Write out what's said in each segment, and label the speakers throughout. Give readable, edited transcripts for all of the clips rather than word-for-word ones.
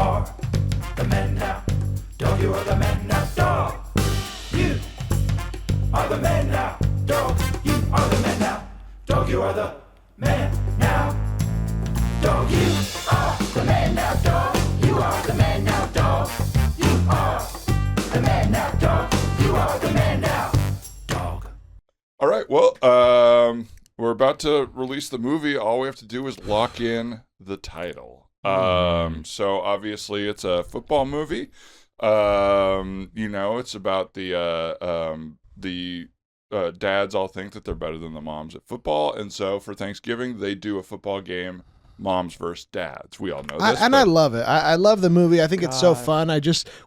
Speaker 1: are the man now. Dog, you are the man now. Dog, you are the man now. Dog, you are the man now. Dog, you are the man now. Dog, you are the man now. Dog, you are the man now. Dog, you are the man now. Dog, you are the man now. Dog.
Speaker 2: All right, well, we're about to release the movie. All we have to do is lock in the title. So obviously it's a football movie. It's about the dads all think that they're better than the moms at football, and so for Thanksgiving they do a football game, moms versus dads. We all know this,
Speaker 3: I love it. I love the movie. I think it's so fun.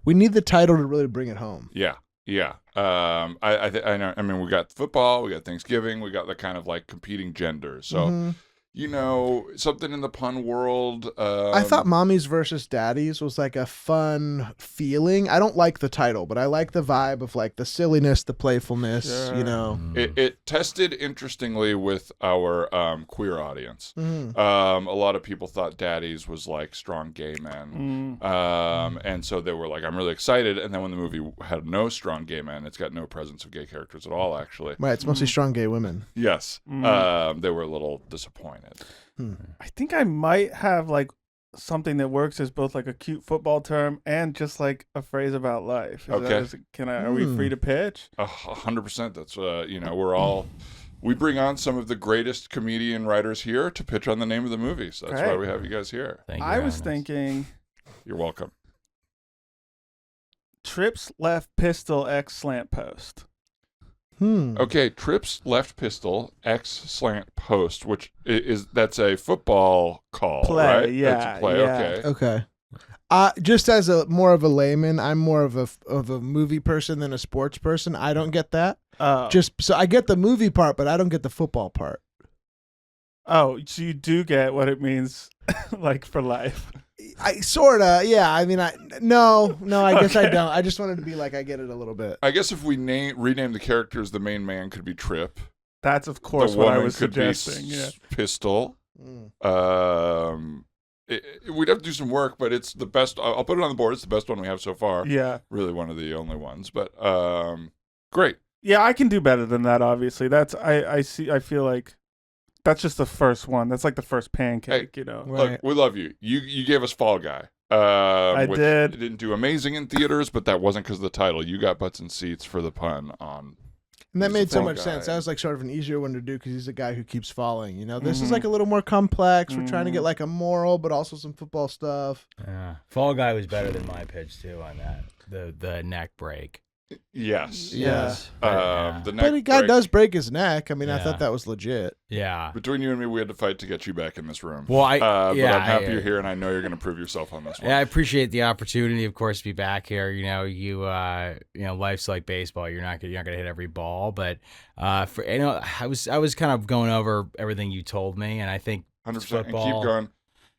Speaker 3: We need the title to really bring it home.
Speaker 2: Yeah. I know. I mean, we got football, we got Thanksgiving, we got the kind of like competing genders. So, something in the pun world.
Speaker 3: I thought Mommies versus Daddies was like a fun feeling. I don't like the title, but I like the vibe of like the silliness, the playfulness.
Speaker 2: Sure. It tested interestingly with our queer audience.
Speaker 3: Mm-hmm.
Speaker 2: A lot of people thought Daddies was like strong gay men, and so they were like, "I'm really excited." And then when the movie had no strong gay men, it's got no presence of gay characters at all. Actually,
Speaker 3: right? It's mostly strong gay women.
Speaker 2: Yes, they were a little disappointed.
Speaker 4: I think I might have like something that works as both like a cute football term and just like a phrase about life. Are we free to pitch?
Speaker 2: 100%. That's we bring on some of the greatest comedian writers here to pitch on the name of the movie. So that's why we have you guys here.
Speaker 5: Thank you.
Speaker 4: I was thinking.
Speaker 2: You're welcome.
Speaker 4: Trips left pistol X slant post.
Speaker 2: Okay, Trips left pistol X slant post, which that's a football call, right?
Speaker 4: Yeah,
Speaker 2: that's a play.
Speaker 4: yeah.
Speaker 3: Okay. Just as more of a layman, I'm more of a movie person than a sports person. I don't get that. So I get the movie part, but I don't get the football part.
Speaker 4: Oh, so you do get what it means, like for life.
Speaker 3: I sorta, yeah. I mean, no. I guess I don't. I just wanted to be like, I get it a little bit.
Speaker 2: I guess if we rename the characters, the main man could be Trip.
Speaker 4: That's of course what I was suggesting. Yeah,
Speaker 2: Pistol. We'd have to do some work, but it's the best. I'll put it on the board. It's the best one we have so far.
Speaker 4: Yeah,
Speaker 2: really one of the only ones. But great.
Speaker 4: Yeah, I can do better than that. Obviously, I feel like. That's just the first one. That's like the first pancake,
Speaker 2: Look,
Speaker 3: Right.
Speaker 2: we love you. You gave us Fall Guy.
Speaker 4: I did.
Speaker 2: It didn't do amazing in theaters, but that wasn't because of the title. You got butts and seats for the pun on.
Speaker 3: And that made so
Speaker 2: Fall
Speaker 3: much
Speaker 2: Guy.
Speaker 3: sense. That was like sort of an easier one to do because he's a guy who keeps falling. This is like a little more complex. We're trying to get like a moral, but also some football stuff.
Speaker 5: Yeah. Fall Guy was better than my pitch too on that. The neck break.
Speaker 2: Yes.
Speaker 3: Yeah.
Speaker 2: The neck
Speaker 3: But the guy
Speaker 2: break.
Speaker 3: does break his neck. I mean, I
Speaker 5: Yeah.
Speaker 3: thought that was legit.
Speaker 5: Yeah.
Speaker 2: Between you and me, we had to fight to get you back in this room.
Speaker 5: Well,
Speaker 2: but I'm happy you're here, and I know you're going to prove yourself on this one.
Speaker 5: Yeah, I appreciate the opportunity, of course, to be back here. Life's like baseball. You're not gonna hit every ball, but I was kind of going over everything you told me, and I think
Speaker 2: 100%. And
Speaker 5: football.
Speaker 2: keep going.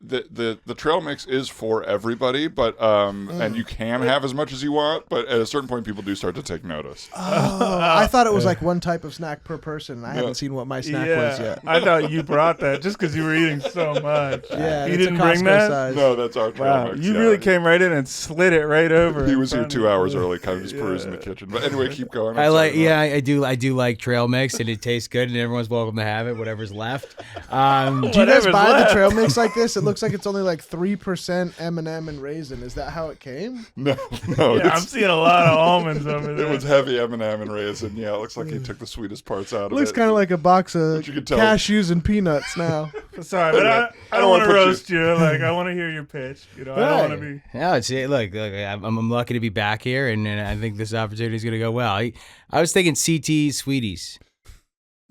Speaker 2: The trail mix is for everybody, but and you can have as much as you want, but at a certain point, people do start to take notice.
Speaker 3: Oh, I thought it was like one type of snack per person. And I haven't seen what my snack was yet.
Speaker 4: I thought you brought that just because you were eating so much.
Speaker 3: Yeah,
Speaker 4: you
Speaker 3: it's
Speaker 4: didn't
Speaker 3: a
Speaker 4: bring
Speaker 3: Costco
Speaker 4: that.
Speaker 3: size.
Speaker 2: No, that's our trail
Speaker 4: Wow,
Speaker 2: mix.
Speaker 4: you
Speaker 2: yeah.
Speaker 4: really came right in and slid it right over.
Speaker 2: He
Speaker 4: in
Speaker 2: was here
Speaker 4: front
Speaker 2: 2
Speaker 4: of
Speaker 2: hours
Speaker 4: you.
Speaker 2: early, kind of just perusing the kitchen. But anyway, keep going.
Speaker 5: I do like trail mix, and it tastes good, and everyone's welcome to have it, whatever's left.
Speaker 3: Do you guys
Speaker 4: Whatever's
Speaker 3: buy
Speaker 4: left.
Speaker 3: the trail mix like this? It looks like it's only like 3% M&M and raisin. Is that how it came?
Speaker 2: No.
Speaker 4: Yeah, I'm seeing a lot of almonds over
Speaker 2: It
Speaker 4: there.
Speaker 2: was heavy M&M and raisin. Yeah, it looks like he took the sweetest parts out of it.
Speaker 3: Looks kind of like a box of
Speaker 2: But you could tell-
Speaker 3: cashews and peanuts now.
Speaker 4: Sorry, but I don't want to roast you. Like, I want to hear your pitch. I don't want to be.
Speaker 5: No, look, I'm lucky to be back here, and I think this opportunity is going to go well. I was thinking CT Sweeties.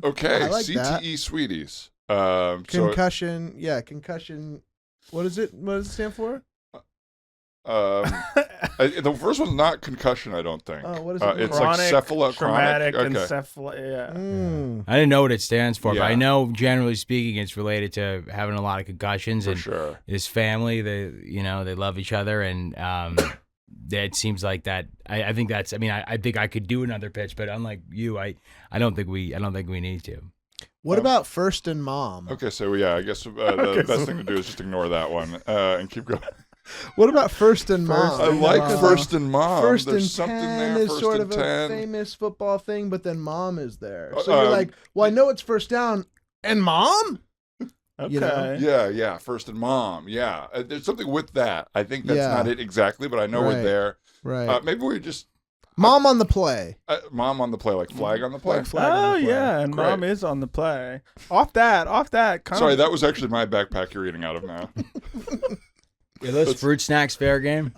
Speaker 2: Okay,
Speaker 3: I like that.
Speaker 2: CTE Sweeties.
Speaker 3: Concussion. Concussion. What is it? What does it stand for?
Speaker 2: The first one's not concussion, I don't think.
Speaker 3: Oh, what is it?
Speaker 2: It's like
Speaker 4: traumatic
Speaker 2: okay.
Speaker 4: encephala.
Speaker 5: I didn't know what it stands for, but
Speaker 2: Yeah.
Speaker 5: I know generally speaking, it's related to having a lot of concussions.
Speaker 2: For
Speaker 5: and
Speaker 2: sure.
Speaker 5: his family, they love each other, and it seems like that. I think that's. I mean, I think I could do another pitch, but unlike you, I don't think we need to.
Speaker 3: What about First and Mom?
Speaker 2: Okay, so yeah, I guess the best thing to do is just ignore that one and keep going.
Speaker 3: What about First and Mom?
Speaker 2: I like First and Mom.
Speaker 3: First
Speaker 2: There's
Speaker 3: and
Speaker 2: something
Speaker 3: 10
Speaker 2: there.
Speaker 3: is
Speaker 2: First
Speaker 3: sort
Speaker 2: and
Speaker 3: of
Speaker 2: 10.
Speaker 3: a famous football thing, but then Mom is there. So you're like, well, I know it's first down and Mom?
Speaker 4: Okay.
Speaker 3: You know?
Speaker 2: Yeah. First and Mom. Yeah. There's something with that. I think that's not it exactly, but I know we're there.
Speaker 3: Right.
Speaker 2: Maybe we just...
Speaker 3: Mom on the play.
Speaker 2: Mom on the play, like flag on the play?
Speaker 3: Like flag on the play.
Speaker 4: Yeah, and
Speaker 2: Great.
Speaker 4: Mom is on the play. Off that.
Speaker 2: Sorry, that was actually my backpack you're eating out of now.
Speaker 5: Are those fruit snacks fair game?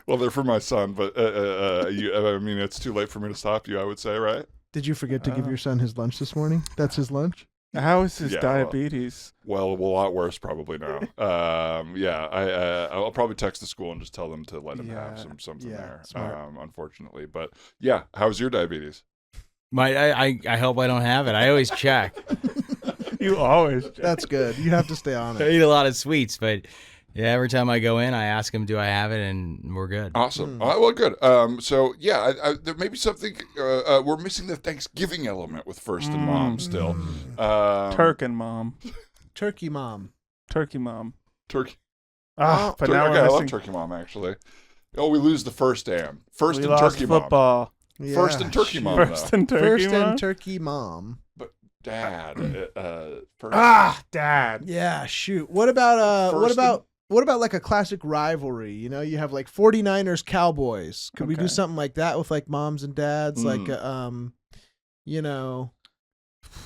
Speaker 2: Well, they're for my son, but I mean, it's too late for me to stop you, I would say, right?
Speaker 3: Did you forget to give your son his lunch this morning? That's his lunch?
Speaker 4: How is his
Speaker 2: Yeah,
Speaker 4: diabetes?
Speaker 2: Well, a lot worse probably now. I'll probably text the school and just tell them to let him have something there. Unfortunately, but yeah, how's your diabetes?
Speaker 5: I hope I don't have it. I always check.
Speaker 4: You always check.
Speaker 3: That's good. You have to stay on
Speaker 5: I
Speaker 3: it.
Speaker 5: eat a lot of sweets, but yeah, every time I go in, I ask him, "Do I have it?" And we're good.
Speaker 2: Awesome. Well, good. So yeah, there may be something we're missing the Thanksgiving element with First and Mom still.
Speaker 4: Turk and Mom.
Speaker 3: Turkey Mom.
Speaker 4: Turkey Mom.
Speaker 2: Turkey.
Speaker 4: But now
Speaker 2: I
Speaker 4: we're
Speaker 2: love
Speaker 4: missing
Speaker 2: Turkey Mom actually. Oh, we lose the first and
Speaker 4: we lost
Speaker 2: Turkey
Speaker 4: football.
Speaker 2: Mom.
Speaker 3: Yeah,
Speaker 2: First and Turkey Mom.
Speaker 4: First
Speaker 2: though.
Speaker 4: and Turkey
Speaker 3: First
Speaker 4: Mom.
Speaker 3: and Turkey Mom.
Speaker 2: But Dad. First.
Speaker 4: Dad.
Speaker 3: Yeah, shoot. What about
Speaker 2: First
Speaker 3: what about like a classic rivalry? You know, you have like 49ers Cowboys. Could we do
Speaker 4: Okay.
Speaker 3: something like that with like moms and dads? Like you know,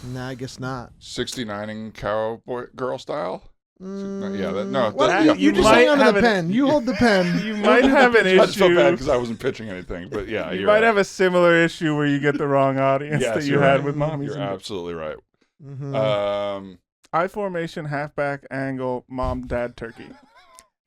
Speaker 3: nah, I guess not.
Speaker 2: 69ing cowboy girl style?
Speaker 3: Well, you
Speaker 4: you
Speaker 3: just
Speaker 4: might
Speaker 3: hang on to
Speaker 4: have
Speaker 3: the pen. You hold the pen.
Speaker 4: You might have an
Speaker 2: I just felt bad
Speaker 4: issue.
Speaker 2: because I wasn't pitching anything, but yeah,
Speaker 4: You
Speaker 2: you're
Speaker 4: might
Speaker 2: right.
Speaker 4: have a similar issue where you get the wrong audience
Speaker 2: Yes,
Speaker 4: that you
Speaker 2: you're
Speaker 4: had
Speaker 2: right.
Speaker 4: with mommies.
Speaker 2: You're
Speaker 4: and
Speaker 2: absolutely right.
Speaker 3: Mhm.
Speaker 4: I formation, halfback, angle, mom, dad, turkey.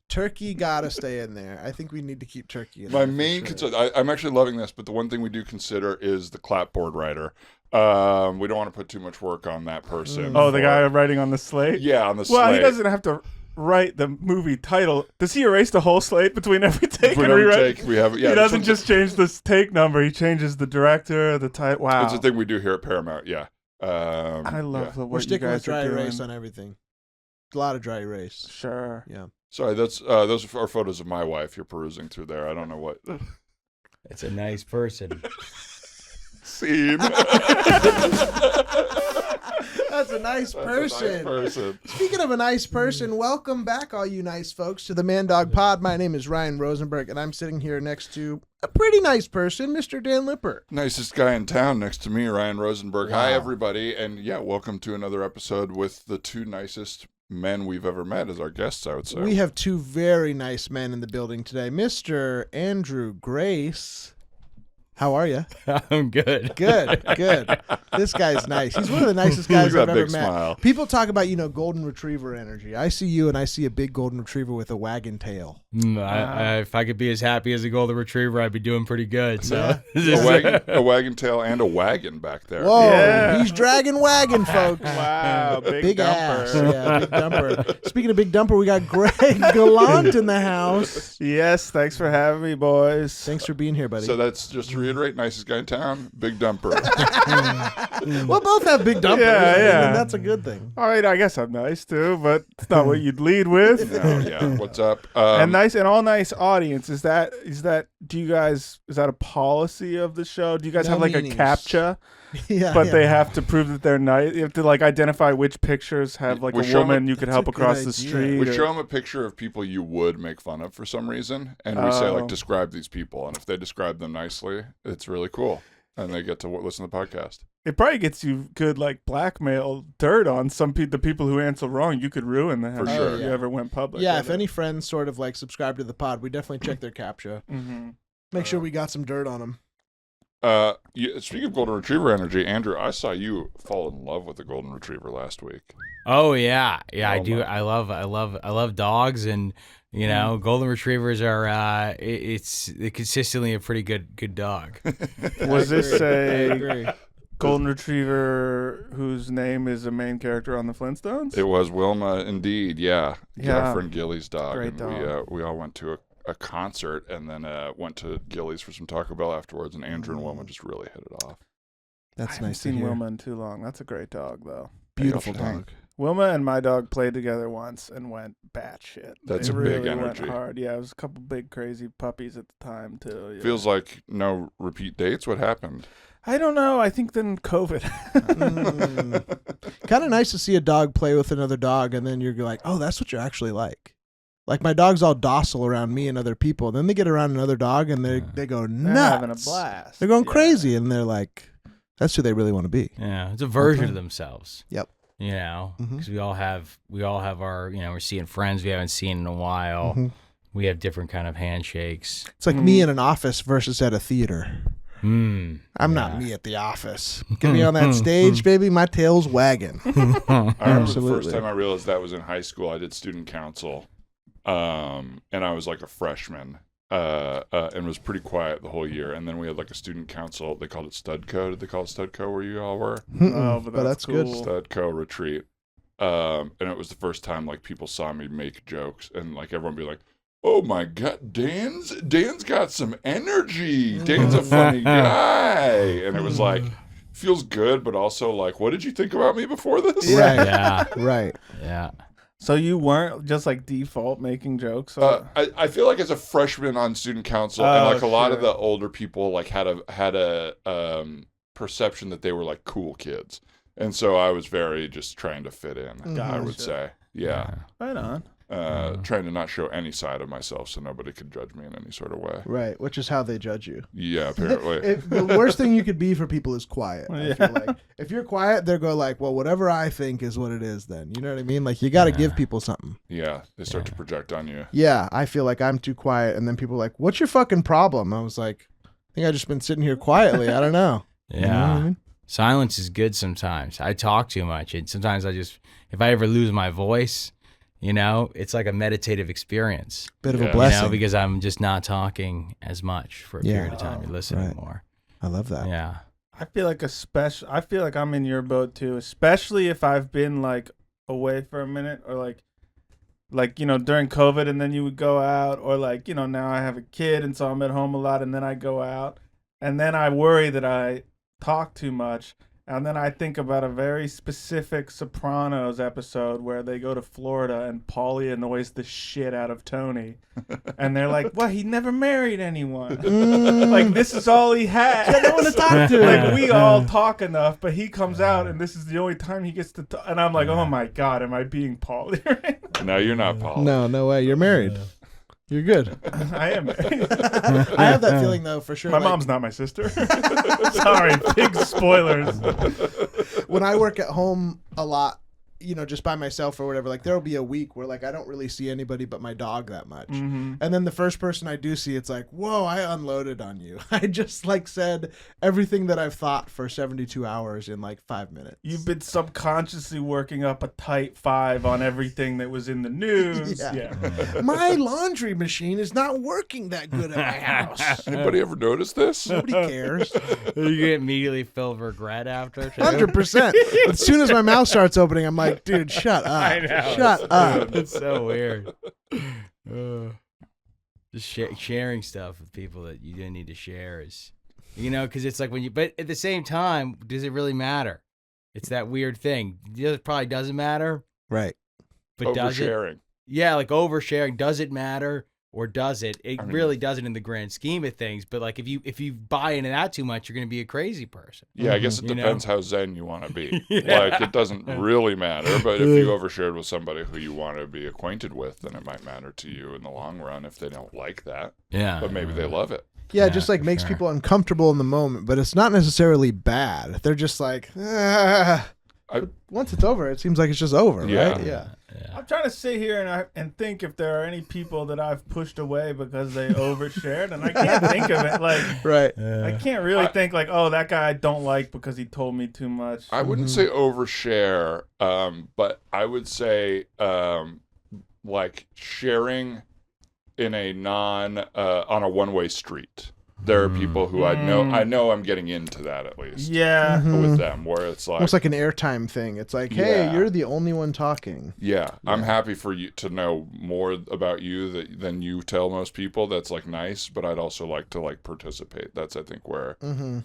Speaker 3: Turkey gotta stay in there. I think we need to keep turkey in
Speaker 2: My
Speaker 3: there for
Speaker 2: main
Speaker 3: sure.
Speaker 2: concern, I'm actually loving this, but the one thing we do consider is the clapboard writer. We don't want to put too much work on that person.
Speaker 4: Oh, the guy writing on the slate?
Speaker 2: Yeah, on the
Speaker 4: Well,
Speaker 2: slate.
Speaker 4: he doesn't have to write the movie title. Does he erase the whole slate between every take
Speaker 2: Between
Speaker 4: and
Speaker 2: every
Speaker 4: rewrite?
Speaker 2: take, we have
Speaker 4: He doesn't just change the take number. He changes the director, the title. Wow.
Speaker 2: It's a thing we do here at Paramount. Yeah.
Speaker 4: I love the way
Speaker 3: We're sticking
Speaker 4: you
Speaker 3: with
Speaker 4: guys
Speaker 3: dry
Speaker 4: are doing.
Speaker 3: erase on everything. A lot of dry erase.
Speaker 4: Sure.
Speaker 3: Yeah.
Speaker 2: Sorry, those are photos of my wife. You're perusing through there. I don't know what
Speaker 5: It's a nice person.
Speaker 2: scene.
Speaker 3: That's a nice person.
Speaker 2: person.
Speaker 3: Speaking of a nice person, welcome back, all you nice folks, to the Man Dog Pod. My name is Ryan Rosenberg, and I'm sitting here next to a pretty nice person, Mr. Dan Lipper.
Speaker 2: Nicest guy in town next to me, Ryan Rosenberg. Hi,
Speaker 3: Wow.
Speaker 2: everybody. And yeah, welcome to another episode with the two nicest men we've ever met as our guests, I would say.
Speaker 3: We have two very nice men in the building today. Mr. Andrew Grace. How are you?
Speaker 5: I'm good.
Speaker 3: Good. This guy's nice. He's one of the nicest guys
Speaker 2: Look
Speaker 3: I've
Speaker 2: at that
Speaker 3: ever
Speaker 2: big
Speaker 3: met.
Speaker 2: smile.
Speaker 3: People talk about, golden retriever energy. I see you and I see a big golden retriever with a wagging tail.
Speaker 5: If I could be as happy as a golden retriever, I'd be doing pretty good. So
Speaker 2: a wagon tail and a wagon back there.
Speaker 3: Whoa,
Speaker 4: Yeah.
Speaker 3: he's dragging wagon, folks.
Speaker 4: Wow,
Speaker 3: Big ass.
Speaker 4: dumper.
Speaker 3: Yeah, big dumper. Speaking of big dumper, we got Greg Gallant in the house.
Speaker 4: Yes, thanks for having me, boys.
Speaker 3: Thanks for being here, buddy.
Speaker 2: So that's just to reiterate, nicest guy in town, big dumper.
Speaker 3: We'll both have big dumpers.
Speaker 4: Yeah.
Speaker 3: And that's a good thing.
Speaker 4: All right, I guess I'm nice too, but it's not what you'd lead with.
Speaker 2: No, yeah. What's up?
Speaker 4: And nice and all nice audience. Is that is that a policy of the show? Do you guys
Speaker 3: No
Speaker 4: have like
Speaker 3: meanings.
Speaker 4: a CAPTCHA?
Speaker 3: Yeah,
Speaker 4: But
Speaker 3: yeah.
Speaker 4: they have to prove that they're nice. You have to like identify which pictures have like
Speaker 2: We
Speaker 4: a
Speaker 2: show 'em
Speaker 4: woman you could
Speaker 3: that's
Speaker 4: help
Speaker 3: a good
Speaker 4: across the
Speaker 3: idea.
Speaker 4: street.
Speaker 2: We
Speaker 4: or-
Speaker 2: show them a picture of people you would make fun of for some reason, and we say,
Speaker 4: Oh.
Speaker 2: like, describe these people. And if they describe them nicely, it's really cool. And they get to listen to the podcast.
Speaker 4: It probably gets you good like blackmail dirt on the people who answer wrong. You could ruin them
Speaker 2: For sure.
Speaker 4: if you ever went public.
Speaker 3: Yeah,
Speaker 4: with
Speaker 3: if
Speaker 4: it.
Speaker 3: any friends sort of like subscribe to the pod, we definitely check their CAPTCHA.
Speaker 4: Mhm.
Speaker 3: Make sure we got some dirt on them.
Speaker 2: Speaking of golden retriever energy, Andrew, I saw you fall in love with the golden retriever last week.
Speaker 5: Oh yeah, I
Speaker 2: Oh,
Speaker 5: do.
Speaker 2: my.
Speaker 5: I love dogs, and golden retrievers are. It's consistently a pretty good dog.
Speaker 4: Was this
Speaker 3: I
Speaker 4: a
Speaker 3: agree.
Speaker 4: golden retriever whose name is a main character on the Flintstones?
Speaker 2: It was Wilma, indeed. Yeah,
Speaker 4: Yeah.
Speaker 2: our friend Gilly's dog.
Speaker 4: Great
Speaker 2: and
Speaker 4: dog.
Speaker 2: we all went to a concert and then went to Gilly's for some Taco Bell afterwards. And Andrew and Wilma just really hit it off.
Speaker 4: I
Speaker 3: That's
Speaker 4: haven't
Speaker 3: nice to
Speaker 4: seen
Speaker 3: hear.
Speaker 4: Wilma in too long. That's a great dog, though.
Speaker 3: Beautiful
Speaker 2: Thank
Speaker 3: dog.
Speaker 4: Wilma and my dog played together once and went batshit.
Speaker 2: That's
Speaker 4: they
Speaker 2: a
Speaker 4: really
Speaker 2: big energy.
Speaker 4: Went hard. Yeah, it was a couple big crazy puppies at the time too. Yeah.
Speaker 2: Feels like no repeat dates. What happened?
Speaker 4: I don't know. I think then COVID.
Speaker 3: Kind of nice to see a dog play with another dog, and then you're like, oh, that's what you're actually like. Like my dog's all docile around me and other people. Then they get around another dog and they go nuts.
Speaker 4: They're having a blast.
Speaker 3: They're going crazy, and they're like, that's who they really want to be.
Speaker 5: Yeah, it's a version of themselves.
Speaker 3: Yep.
Speaker 5: You know, because we all have our, you know, we're seeing friends we haven't seen in a while.
Speaker 3: Mm-hmm.
Speaker 5: We have different kind of handshakes.
Speaker 3: It's like me in an office versus at a theater. I'm
Speaker 5: Yeah.
Speaker 3: not me at the office. Get me on that stage, baby. My tail's wagging.
Speaker 2: I remember the
Speaker 3: Absolutely.
Speaker 2: first time I realized that was in high school. I did student council, and I was like a freshman, and was pretty quiet the whole year. And then we had like a student council. They called it Studco. Did they call it Studco where you all were?
Speaker 4: Oh,
Speaker 3: but that's
Speaker 4: cool.
Speaker 3: good.
Speaker 2: Studco retreat. And it was the first time like people saw me make jokes, and like everyone be like, "Oh my God, Dan's got some energy. Dan's a funny guy." And it was like, feels good, but also like, what did you think about me before this?
Speaker 3: Right.
Speaker 5: Yeah.
Speaker 3: Right.
Speaker 5: Yeah.
Speaker 4: So you weren't just like default making jokes?
Speaker 2: I feel like as a freshman on student council, and like a lot of the older people like had a perception that they were like cool kids, and so I was very just trying to fit in. I would say, yeah.
Speaker 4: Right on.
Speaker 2: Trying to not show any side of myself so nobody could judge me in any sort of way.
Speaker 3: Right. Which is how they judge you.
Speaker 2: Yeah, apparently.
Speaker 3: The worst thing you could be for people is quiet. I feel like if you're quiet, they'll go like, well, whatever I think is what it is then. You know what I mean? Like you got to give people something.
Speaker 2: Yeah, they start to project on you.
Speaker 3: Yeah, I feel like I'm too quiet, and then people are like, what's your fucking problem? I was like, I think I just been sitting here quietly. I don't know.
Speaker 5: Yeah.
Speaker 3: You know what I mean?
Speaker 5: Silence is good sometimes. I talk too much, and sometimes if I ever lose my voice, you know, it's like a meditative experience.
Speaker 3: Bit of
Speaker 2: Yeah.
Speaker 3: a blessing.
Speaker 5: You know, because I'm just not talking as much for a period of time. You're listening
Speaker 3: right.
Speaker 5: more.
Speaker 3: I love that.
Speaker 5: Yeah.
Speaker 4: I feel like I'm in your boat too, especially if I've been like away for a minute or like, you know, during COVID and then you would go out, or like, you know, now I have a kid and so I'm at home a lot and then I go out and then I worry that I talk too much. And then I think about a very specific Sopranos episode where they go to Florida and Paulie annoys the shit out of Tony. And they're like, well, he never married anyone. Like, this is all he had.
Speaker 3: I don't want to talk to
Speaker 4: Like,
Speaker 3: him.
Speaker 4: we all talk enough, but he comes out and this is the only time he gets to talk. And I'm like, oh my God, am I being Paulie right now?
Speaker 2: No, you're not Paul.
Speaker 3: No way. You're married. You're good.
Speaker 4: I am married.
Speaker 3: I have that feeling though, for sure.
Speaker 4: My
Speaker 3: like,
Speaker 4: mom's not my sister. Sorry, big spoilers.
Speaker 3: when I work at home a lot, you know, just by myself or whatever, like there'll be a week where like I don't really see anybody but my dog that much. And then the first person I do see, it's like, whoa, I unloaded on you. I just like said everything that I've thought for 72 hours in like 5 minutes.
Speaker 4: You've been subconsciously working up a tight 5 on everything that was in the news.
Speaker 3: Yeah. My laundry machine is not working that good at my house.
Speaker 2: Anybody ever notice this?
Speaker 3: Nobody cares.
Speaker 5: You immediately feel regret after. Too?
Speaker 3: 100%. As soon as my mouth starts opening, I'm like, dude, shut up.
Speaker 5: I know.
Speaker 3: Shut up.
Speaker 5: It's so weird. Just sharing stuff with people that you didn't need to share is, you know, because it's like but at the same time, does it really matter? It's that weird thing. It probably doesn't matter,
Speaker 3: Right.
Speaker 5: but does it?
Speaker 2: Oversharing.
Speaker 5: Yeah, like oversharing. Does it matter or does it? It really doesn't in the grand scheme of things. But like if you buy into that too much, you're going to be a crazy person.
Speaker 2: Yeah, I guess it
Speaker 5: You know?
Speaker 2: depends how zen you want to be.
Speaker 5: Yeah.
Speaker 2: Like, it doesn't really matter, but if you overshared with somebody who you want to be acquainted with, then it might matter to you in the long run if they don't like that.
Speaker 5: Yeah,
Speaker 2: But maybe they love it.
Speaker 3: Yeah,
Speaker 5: Yeah,
Speaker 3: it just like
Speaker 5: for
Speaker 3: makes
Speaker 5: sure.
Speaker 3: people uncomfortable in the moment, but it's not necessarily bad. They're just like, But once it's over, it seems like it's just over,
Speaker 2: Yeah.
Speaker 3: right? Yeah.
Speaker 4: I'm trying to sit here and think if there are any people that I've pushed away because they overshared, and I can't think of it. Like,
Speaker 3: Right.
Speaker 4: I can't really think like, oh, that guy I don't like because he told me too much.
Speaker 2: I wouldn't say overshare, but I would say like sharing in a on a one-way street. there are people who I know I'm getting into that at least.
Speaker 4: Yeah.
Speaker 2: With them, where it's like
Speaker 3: Almost like an airtime thing. It's like, hey,
Speaker 2: Yeah.
Speaker 3: you're the only one talking.
Speaker 2: Yeah, I'm happy for you to know more about you than you tell most people. That's like nice, but I'd also like to like participate. That's I think where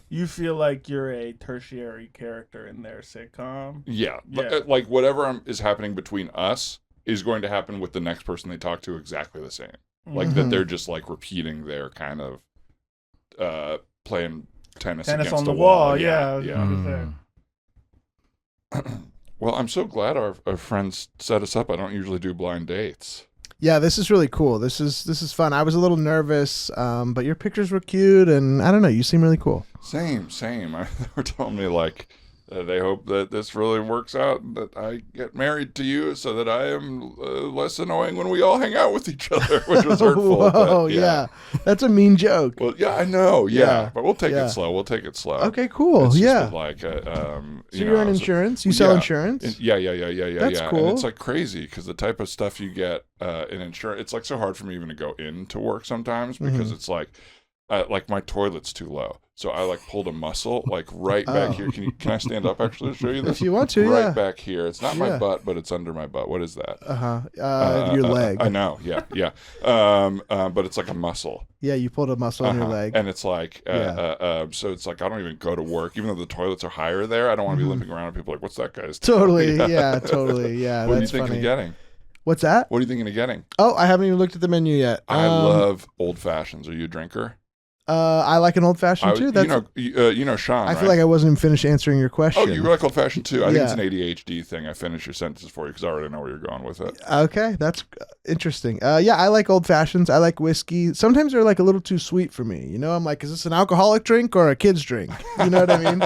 Speaker 4: You feel like you're a tertiary character in their sitcom.
Speaker 2: yeah,
Speaker 4: Yeah.
Speaker 2: like whatever is happening between us is going to happen with the next person they talk to exactly the same. Like that they're just like repeating their kind of playing tennis against
Speaker 4: on the
Speaker 2: wall.
Speaker 4: wall. Yeah.
Speaker 2: Well, I'm so glad our friends set us up. I don't usually do blind dates.
Speaker 3: Yeah, this is really cool. This is fun. I was a little nervous, but your pictures were cute, and I don't know. You seem really cool.
Speaker 2: Same. They were telling me like they hope that this really works out, and that I get married to you, so that I am less annoying when we all hang out with each other, which was hurtful.
Speaker 3: Whoa,
Speaker 2: but,
Speaker 3: yeah, that's a mean joke.
Speaker 2: Well, yeah, I know. Yeah,
Speaker 3: Yeah.
Speaker 2: but we'll take
Speaker 3: Yeah.
Speaker 2: it slow.
Speaker 3: Okay, cool.
Speaker 2: It's just
Speaker 3: Yeah.
Speaker 2: been like,
Speaker 3: So you're in insurance. You sell
Speaker 2: yeah.
Speaker 3: insurance.
Speaker 2: Yeah.
Speaker 3: That's
Speaker 2: And
Speaker 3: cool.
Speaker 2: it's like crazy because the type of stuff you get in insurance, it's like so hard for me even to go into work sometimes because it's like my toilet's too low. So I like pulled a muscle like right back here. Can I stand up actually to show you this?
Speaker 3: If you want to,
Speaker 2: right
Speaker 3: yeah.
Speaker 2: back here. It's not my
Speaker 3: Yeah.
Speaker 2: butt, but it's under my butt. What is that?
Speaker 3: Your leg.
Speaker 2: I know. Yeah. But it's like a muscle.
Speaker 3: Yeah, you pulled a muscle on your leg.
Speaker 2: And it's like, so it's like I don't even go to work, even though the toilets are higher there. I don't want to be limping around and people are like, what's that guy's?
Speaker 3: Totally. Yeah, totally. Yeah,
Speaker 2: What do you
Speaker 3: that's
Speaker 2: think
Speaker 3: funny.
Speaker 2: of getting?
Speaker 3: What's that?
Speaker 2: What are you thinking of getting?
Speaker 3: Oh, I haven't even looked at the menu yet.
Speaker 2: I love old fashions. Are you a drinker?
Speaker 3: I like an old fashioned too. That's.
Speaker 2: You know Sean.
Speaker 3: I feel like I wasn't even finished answering your question.
Speaker 2: Oh, you like old fashioned too. I think it's
Speaker 3: Yeah.
Speaker 2: an ADHD thing. I finish your sentences for you because I already know where you're going with it.
Speaker 3: Okay, that's interesting. Yeah, I like old fashions. I like whiskey. Sometimes they're like a little too sweet for me. You know, I'm like, is this an alcoholic drink or a kid's drink? You know what I mean?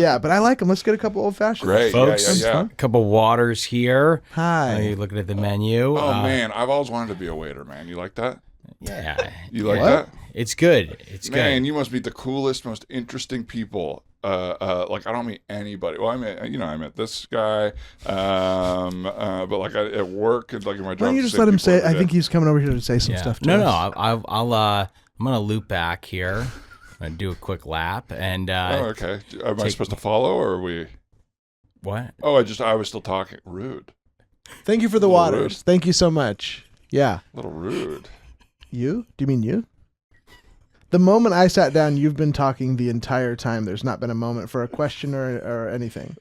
Speaker 3: Yeah, but I like them. Let's get a couple old fashions.
Speaker 2: Great.
Speaker 5: Folks,
Speaker 2: Yeah.
Speaker 5: a couple waters here.
Speaker 3: Hi.
Speaker 5: You're looking at the menu.
Speaker 2: Oh man, I've always wanted to be a waiter, man. You like that?
Speaker 5: Yeah.
Speaker 2: You like
Speaker 3: What?
Speaker 2: that?
Speaker 5: It's good. It's
Speaker 2: Man,
Speaker 5: good.
Speaker 2: you must meet the coolest, most interesting people. Like I don't meet anybody. Well, I met this guy. But like at work and like in my job.
Speaker 3: Why don't you just let him say? I think he's coming over here to say some
Speaker 5: Yeah.
Speaker 3: stuff. To
Speaker 5: No,
Speaker 3: us.
Speaker 5: I'm gonna loop back here. I'm gonna do a quick lap and
Speaker 2: Oh, okay. Am I supposed to follow or are we?
Speaker 5: what?
Speaker 2: Oh, I was still talking. Rude.
Speaker 3: Thank you for the
Speaker 2: Little
Speaker 3: waters.
Speaker 2: rude.
Speaker 3: Thank you so much. Yeah.
Speaker 2: A little rude.
Speaker 3: You? Do you mean you? The moment I sat down, you've been talking the entire time. There's not been a moment for a question or anything.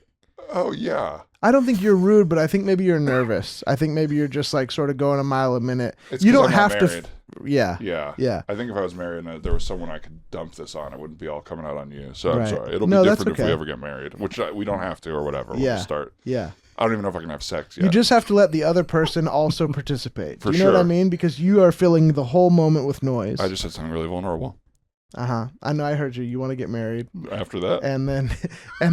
Speaker 2: Oh yeah.
Speaker 3: I don't think you're rude, but I think maybe you're nervous. I think maybe you're just like sort of going a mile a minute.
Speaker 2: It's
Speaker 3: You
Speaker 2: 'cause
Speaker 3: don't
Speaker 2: I'm not
Speaker 3: have to.
Speaker 2: married.
Speaker 3: Yeah.
Speaker 2: Yeah.
Speaker 3: Yeah.
Speaker 2: I think if I was married and there was someone I could dump this on, it wouldn't be all coming out on you. So I'm
Speaker 3: Right.
Speaker 2: sorry. It'll
Speaker 3: No,
Speaker 2: be
Speaker 3: that's
Speaker 2: different if
Speaker 3: okay.
Speaker 2: we ever get married, which we don't have to or whatever. We'll
Speaker 3: Yeah.
Speaker 2: just start.
Speaker 3: Yeah.
Speaker 2: I don't even know if I can have sex yet.
Speaker 3: You just have to let the other person also participate.
Speaker 2: For
Speaker 3: Do you know what I
Speaker 2: sure.
Speaker 3: mean? Because you are filling the whole moment with noise.
Speaker 2: I just said something really vulnerable.
Speaker 3: I know. I heard you. You want to get married,
Speaker 2: After that,
Speaker 3: and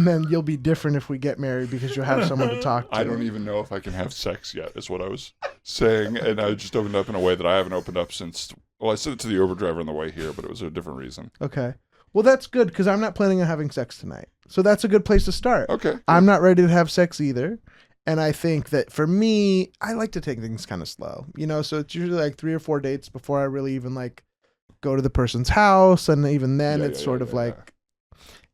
Speaker 3: then you'll be different if we get married because you'll have someone to talk to.
Speaker 2: I don't even know if I can have sex yet, is what I was saying. And I just opened up in a way that I haven't opened up since. Well, I said it to the Uber driver on the way here, but it was a different reason.
Speaker 3: Okay. Well, that's good because I'm not planning on having sex tonight. So that's a good place to start.
Speaker 2: Okay.
Speaker 3: I'm not ready to have sex either. And I think that for me, I like to take things kind of slow, you know, so it's usually like 3 or 4 dates before I really even like go to the person's house. And even then it's sort of like,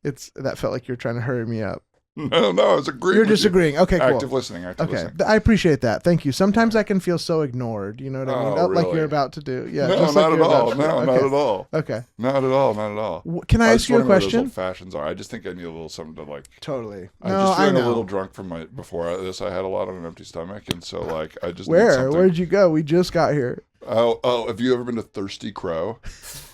Speaker 3: that felt like you're trying to hurry me up.
Speaker 2: No, I was agreeing.
Speaker 3: You're
Speaker 2: with you.
Speaker 3: disagreeing. Okay, cool.
Speaker 2: Active listening.
Speaker 3: Okay, I appreciate that. Thank you. Sometimes I can feel so ignored. You know what I mean?
Speaker 2: Oh,
Speaker 3: Like
Speaker 2: really?
Speaker 3: you're about to do. Yeah.
Speaker 2: No,
Speaker 3: just
Speaker 2: not
Speaker 3: like
Speaker 2: at
Speaker 3: you're
Speaker 2: all.
Speaker 3: about to do.
Speaker 2: No,
Speaker 3: Okay.
Speaker 2: not at all.
Speaker 3: Okay.
Speaker 2: Not at all. Not at all.
Speaker 3: Can I
Speaker 2: was
Speaker 3: ask you a
Speaker 2: wondering where those
Speaker 3: question?
Speaker 2: old fashions are. I just think I need a little something to like.
Speaker 3: Totally.
Speaker 2: I'm
Speaker 3: No,
Speaker 2: just
Speaker 3: I
Speaker 2: feeling
Speaker 3: know.
Speaker 2: a little drunk from before this. I had a lot on an empty stomach, and so like I just need
Speaker 3: Where?
Speaker 2: something.
Speaker 3: Where'd you go? We just got here.
Speaker 2: Oh! Have you ever been to Thirsty Crow?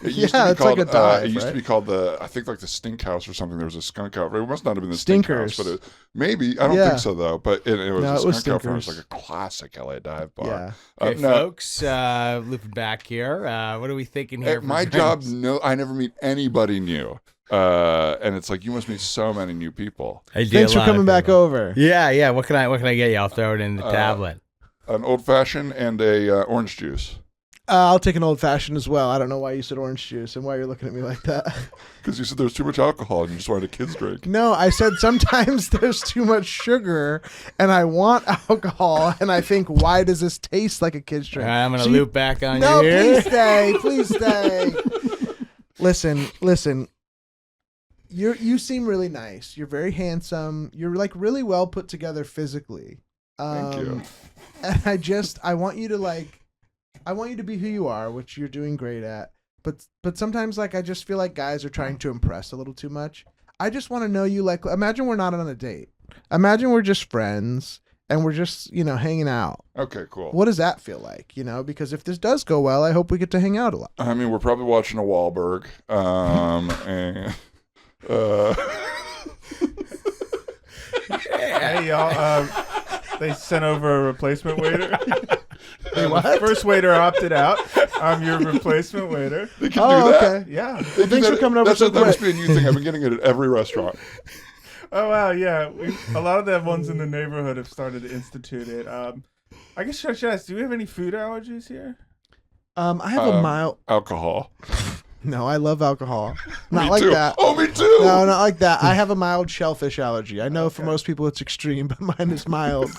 Speaker 2: It
Speaker 3: Yeah, it's like a dive,
Speaker 2: It used to
Speaker 3: right?
Speaker 2: be called I think like the Stink House or something. There was a skunk out. It must not have been the
Speaker 3: Stinkers.
Speaker 2: Stink House, but maybe I don't
Speaker 3: Yeah.
Speaker 2: think so though. But it was
Speaker 3: No,
Speaker 2: a
Speaker 3: it was
Speaker 2: skunk out front. It was
Speaker 3: Stinkers.
Speaker 2: like a classic LA dive bar.
Speaker 3: Yeah.
Speaker 5: Okay,
Speaker 2: no,
Speaker 5: folks, looping back here. What are we thinking here?
Speaker 2: at
Speaker 5: for
Speaker 2: my
Speaker 5: drinks?
Speaker 2: job, no, I never meet anybody new. And it's like you must meet so many new people.
Speaker 5: I do
Speaker 3: Thanks
Speaker 5: a
Speaker 3: for
Speaker 5: lot of
Speaker 3: coming back
Speaker 5: people.
Speaker 3: over.
Speaker 5: Yeah. What can I get you? I'll throw it in the tablet.
Speaker 2: An old fashioned and a orange juice.
Speaker 3: I'll take an old fashioned as well. I don't know why you said orange juice and why you're looking at me like that.
Speaker 2: Because you said there was too much alcohol and you just wanted a kid's drink.
Speaker 3: No, I said sometimes there's too much sugar and I want alcohol and I think, why does this taste like a kid's drink?
Speaker 5: All right, I'm gonna
Speaker 3: So you-
Speaker 5: loop back on
Speaker 3: No,
Speaker 5: you here.
Speaker 3: please stay. Please stay. Listen. You seem really nice. You're very handsome. You're like really well put together physically.
Speaker 2: Thank you.
Speaker 3: And I want you to be who you are, which you're doing great at. But sometimes like I just feel like guys are trying to impress a little too much. I just want to know you. Like, imagine we're not on a date. Imagine we're just friends and we're just, hanging out.
Speaker 2: Okay, cool.
Speaker 3: What does that feel like? Because if this does go well, I hope we get to hang out a lot.
Speaker 2: I mean, we're probably watching a Wahlberg. And
Speaker 4: Hey y'all, they sent over a replacement waiter.
Speaker 3: Hey, what?
Speaker 4: First waiter opted out. I'm your replacement waiter.
Speaker 2: they can do that.
Speaker 3: Okay.
Speaker 4: Yeah.
Speaker 3: Well, thanks for coming over
Speaker 2: That
Speaker 3: so
Speaker 2: must
Speaker 3: quick.
Speaker 2: be a new thing. I've been getting it at every restaurant.
Speaker 4: Oh wow, yeah. A lot of the ones in the neighborhood have started to institute it. I guess should I ask, do we have any food allergies here?
Speaker 3: I have a mild.
Speaker 2: Alcohol.
Speaker 3: No, I love alcohol. Not
Speaker 2: Me
Speaker 3: like
Speaker 2: too.
Speaker 3: that.
Speaker 2: Oh, me too.
Speaker 3: No, not like that. I have a mild shellfish allergy. I know for most people it's extreme, but mine is mild.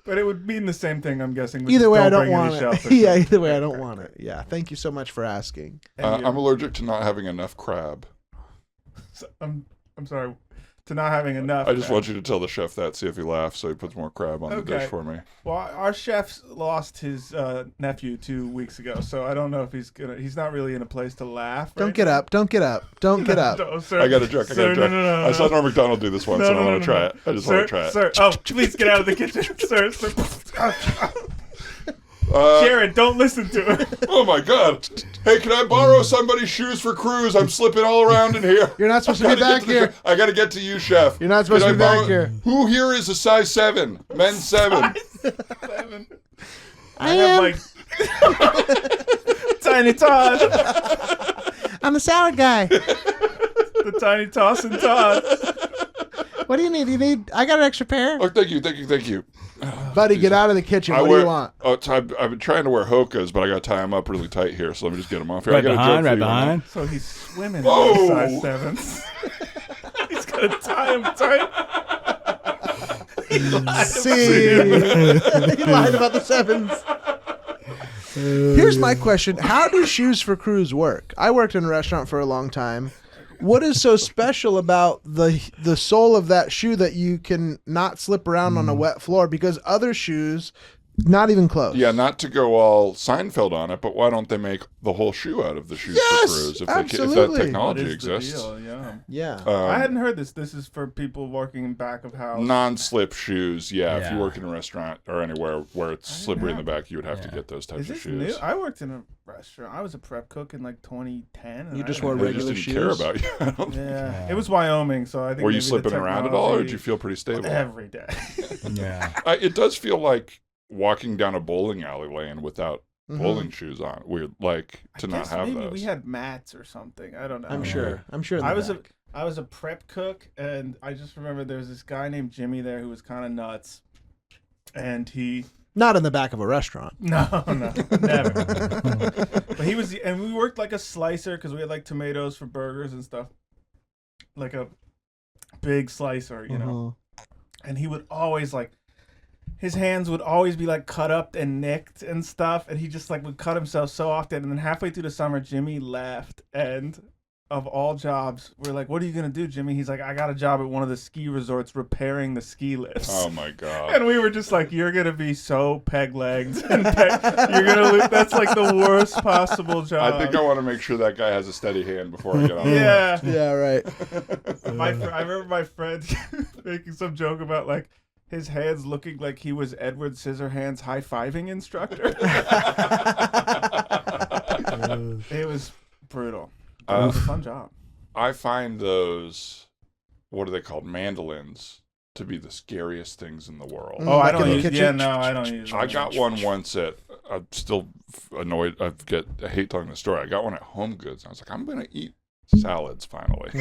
Speaker 4: But it would mean the same thing, I'm guessing. which
Speaker 3: Either
Speaker 4: is
Speaker 3: way, I don't
Speaker 4: bring any
Speaker 3: want it.
Speaker 4: shellfish.
Speaker 3: Yeah, either way, I don't want it. Yeah, thank you so much for asking.
Speaker 4: And
Speaker 2: I'm allergic to not having enough crab.
Speaker 4: I'm sorry, to not having enough.
Speaker 2: I just want you to tell the chef that, see if he laughs, so he puts more crab on the
Speaker 4: Okay.
Speaker 2: dish for me.
Speaker 4: Well, our chef lost his nephew 2 weeks ago, so I don't know if he's not really in a place to laugh.
Speaker 3: Don't
Speaker 4: right
Speaker 3: get
Speaker 4: now.
Speaker 3: up. Don't get up. Don't get up.
Speaker 4: No, sir.
Speaker 2: I got a joke.
Speaker 4: Sir, no.
Speaker 2: I saw Norm Macdonald do this once, and I want to try it. I just
Speaker 4: Sir,
Speaker 2: want to try it.
Speaker 4: Sir, oh, please get out of the kitchen, sir.
Speaker 2: Uh,
Speaker 4: Jared, don't listen to it.
Speaker 2: oh my God! Hey, can I borrow somebody's shoes for cruise? I'm slipping all around in here.
Speaker 3: You're not supposed to be back here.
Speaker 2: I gotta get to you, chef.
Speaker 3: You're not supposed
Speaker 2: Can
Speaker 3: to be
Speaker 2: I
Speaker 3: back
Speaker 2: borrow-
Speaker 3: here.
Speaker 2: Who here is a size 7? Men's 7.
Speaker 4: I have like Tiny Todd,
Speaker 3: I'm the salad guy.
Speaker 4: the Tiny Toss and Todd.
Speaker 3: What do you need? I got an extra pair.
Speaker 2: Oh, thank you.
Speaker 3: Buddy, get out of the kitchen. What do you want?
Speaker 2: I've been trying to wear Hokas, but I gotta tie them up really tight here, so let me just get them off here.
Speaker 5: Right
Speaker 2: I got a joke
Speaker 5: behind,
Speaker 2: for
Speaker 5: right
Speaker 2: you on
Speaker 5: behind.
Speaker 4: So he's swimming
Speaker 2: Oh.
Speaker 4: in size 7. He's gonna tie him tight.
Speaker 3: See, he lied about the 7s. Here's my question: how do shoes for crews work? I worked in a restaurant for a long time. What is so special about the sole of that shoe that you can not slip around on a wet floor? Because other shoes, not even close.
Speaker 2: Yeah, not to go all Seinfeld on it, but why don't they make the whole shoe out of the shoes
Speaker 3: Yes,
Speaker 2: for crews if
Speaker 3: absolutely.
Speaker 2: that
Speaker 4: What
Speaker 2: technology
Speaker 4: is the
Speaker 2: exists?
Speaker 4: deal? Yeah.
Speaker 3: Yeah.
Speaker 4: I hadn't heard this. This is for people working in back of house.
Speaker 2: Non-slip shoes, yeah. If you
Speaker 5: Yeah.
Speaker 2: work in a restaurant or anywhere where it's slippery in the back, you would have to
Speaker 5: Yeah.
Speaker 2: get those types
Speaker 4: Is
Speaker 2: of
Speaker 4: this
Speaker 2: shoes.
Speaker 4: new? I worked in a restaurant. I was a prep cook in like 2010. and
Speaker 3: You just
Speaker 4: I-
Speaker 3: wore
Speaker 2: They just
Speaker 3: regular
Speaker 2: didn't care
Speaker 3: shoes?
Speaker 2: about you. I don't think.
Speaker 4: Yeah. It was Wyoming, so I think.
Speaker 2: Were you
Speaker 4: maybe the
Speaker 2: slipping around at all, or did
Speaker 4: technology-
Speaker 2: you feel pretty stable?
Speaker 4: Every day.
Speaker 5: Yeah.
Speaker 2: It does feel like walking down a bowling alley lane without
Speaker 3: Mhm.
Speaker 2: bowling shoes on. Weird, like to
Speaker 4: I
Speaker 2: not
Speaker 4: guess
Speaker 2: have
Speaker 4: maybe
Speaker 2: those.
Speaker 4: we had mats or something. I don't know.
Speaker 3: I'm sure. I'm sure. in the
Speaker 4: I was
Speaker 3: back.
Speaker 4: I was a prep cook, and I just remember there was this guy named Jimmy there who was kind of nuts, and he
Speaker 3: Not in the back of a restaurant.
Speaker 4: no never. But he was, and we worked like a slicer because we had like tomatoes for burgers and stuff, like a big slicer, you know. And he would always like. His hands would always be like cut up and nicked and stuff, and he just like would cut himself so often. And then halfway through the summer, Jimmy left, and of all jobs, we're like, "What are you gonna do, Jimmy?" He's like, "I got a job at one of the ski resorts repairing the ski lifts."
Speaker 2: Oh my God.
Speaker 4: And we were just like, "You're gonna be so peg-legged, and you're gonna lose. That's like the worst possible job."
Speaker 2: I think I want to make sure that guy has a steady hand before I get on.
Speaker 4: yeah.
Speaker 3: Yeah. Right.
Speaker 4: I remember my friend making some joke about like his hands looking like he was Edward Scissorhands high-fiving instructor. It was brutal. It was a fun job.
Speaker 2: I find those, what are they called, mandolins, to be the scariest things in the world.
Speaker 4: Oh, I
Speaker 3: Like in
Speaker 4: don't
Speaker 3: the
Speaker 4: use.
Speaker 3: kitchen?
Speaker 4: Yeah, no, I don't use.
Speaker 2: I got one once at. I'm still annoyed. I hate telling the story. I got one at Home Goods. I was like, I'm gonna eat salads finally.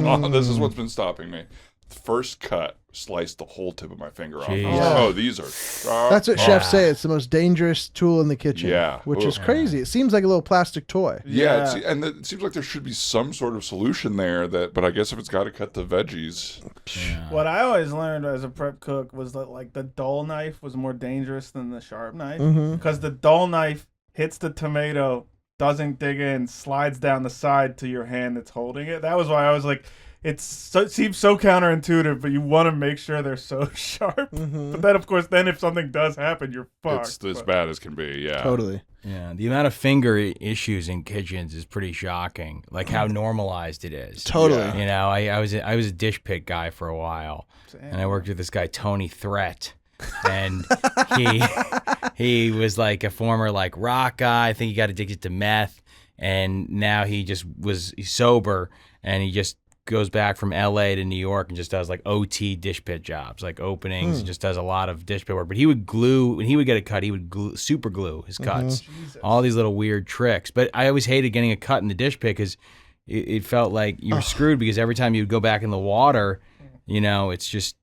Speaker 2: Oh, this is what's been stopping me. The first cut sliced the whole tip of my finger off. I was
Speaker 5: Jeez.
Speaker 2: like,
Speaker 3: Yeah.
Speaker 2: oh, these are sharp.
Speaker 3: That's what chefs say. It's the most dangerous tool in the kitchen.
Speaker 2: Yeah.
Speaker 3: Which is
Speaker 2: Ugh.
Speaker 3: crazy. It seems like a little plastic toy.
Speaker 2: Yeah, and it seems like there should be some sort of solution there. But I guess if it's got to cut the veggies,
Speaker 4: What I always learned as a prep cook was that like the dull knife was more dangerous than the sharp knife
Speaker 3: Mm-hmm.
Speaker 4: because the dull knife hits the tomato, doesn't dig in, slides down the side to your hand that's holding it. That was why I was like, it seems so counterintuitive, but you want to make sure they're so sharp. But then, of course, if something does happen, you're fucked.
Speaker 2: It's as bad as can be, yeah.
Speaker 3: Totally.
Speaker 5: Yeah, the amount of finger issues in kitchens is pretty shocking. Like how normalized it is.
Speaker 3: Totally.
Speaker 2: Yeah.
Speaker 5: You know, I was a dish pit guy for a while, and I worked with this guy Tony Threat, and he was like a former like rock guy. I think he got addicted to meth, and now he's sober, and he just goes back from LA to New York and just does like OT dish pit jobs, like openings, and just does a lot of dish pit work. But he would glue, when he would get a cut, he would super glue his cuts. All these little weird tricks. But I always hated getting a cut in the dish pit because it felt like you were screwed, because every time you would go back in the water, you know, it's just,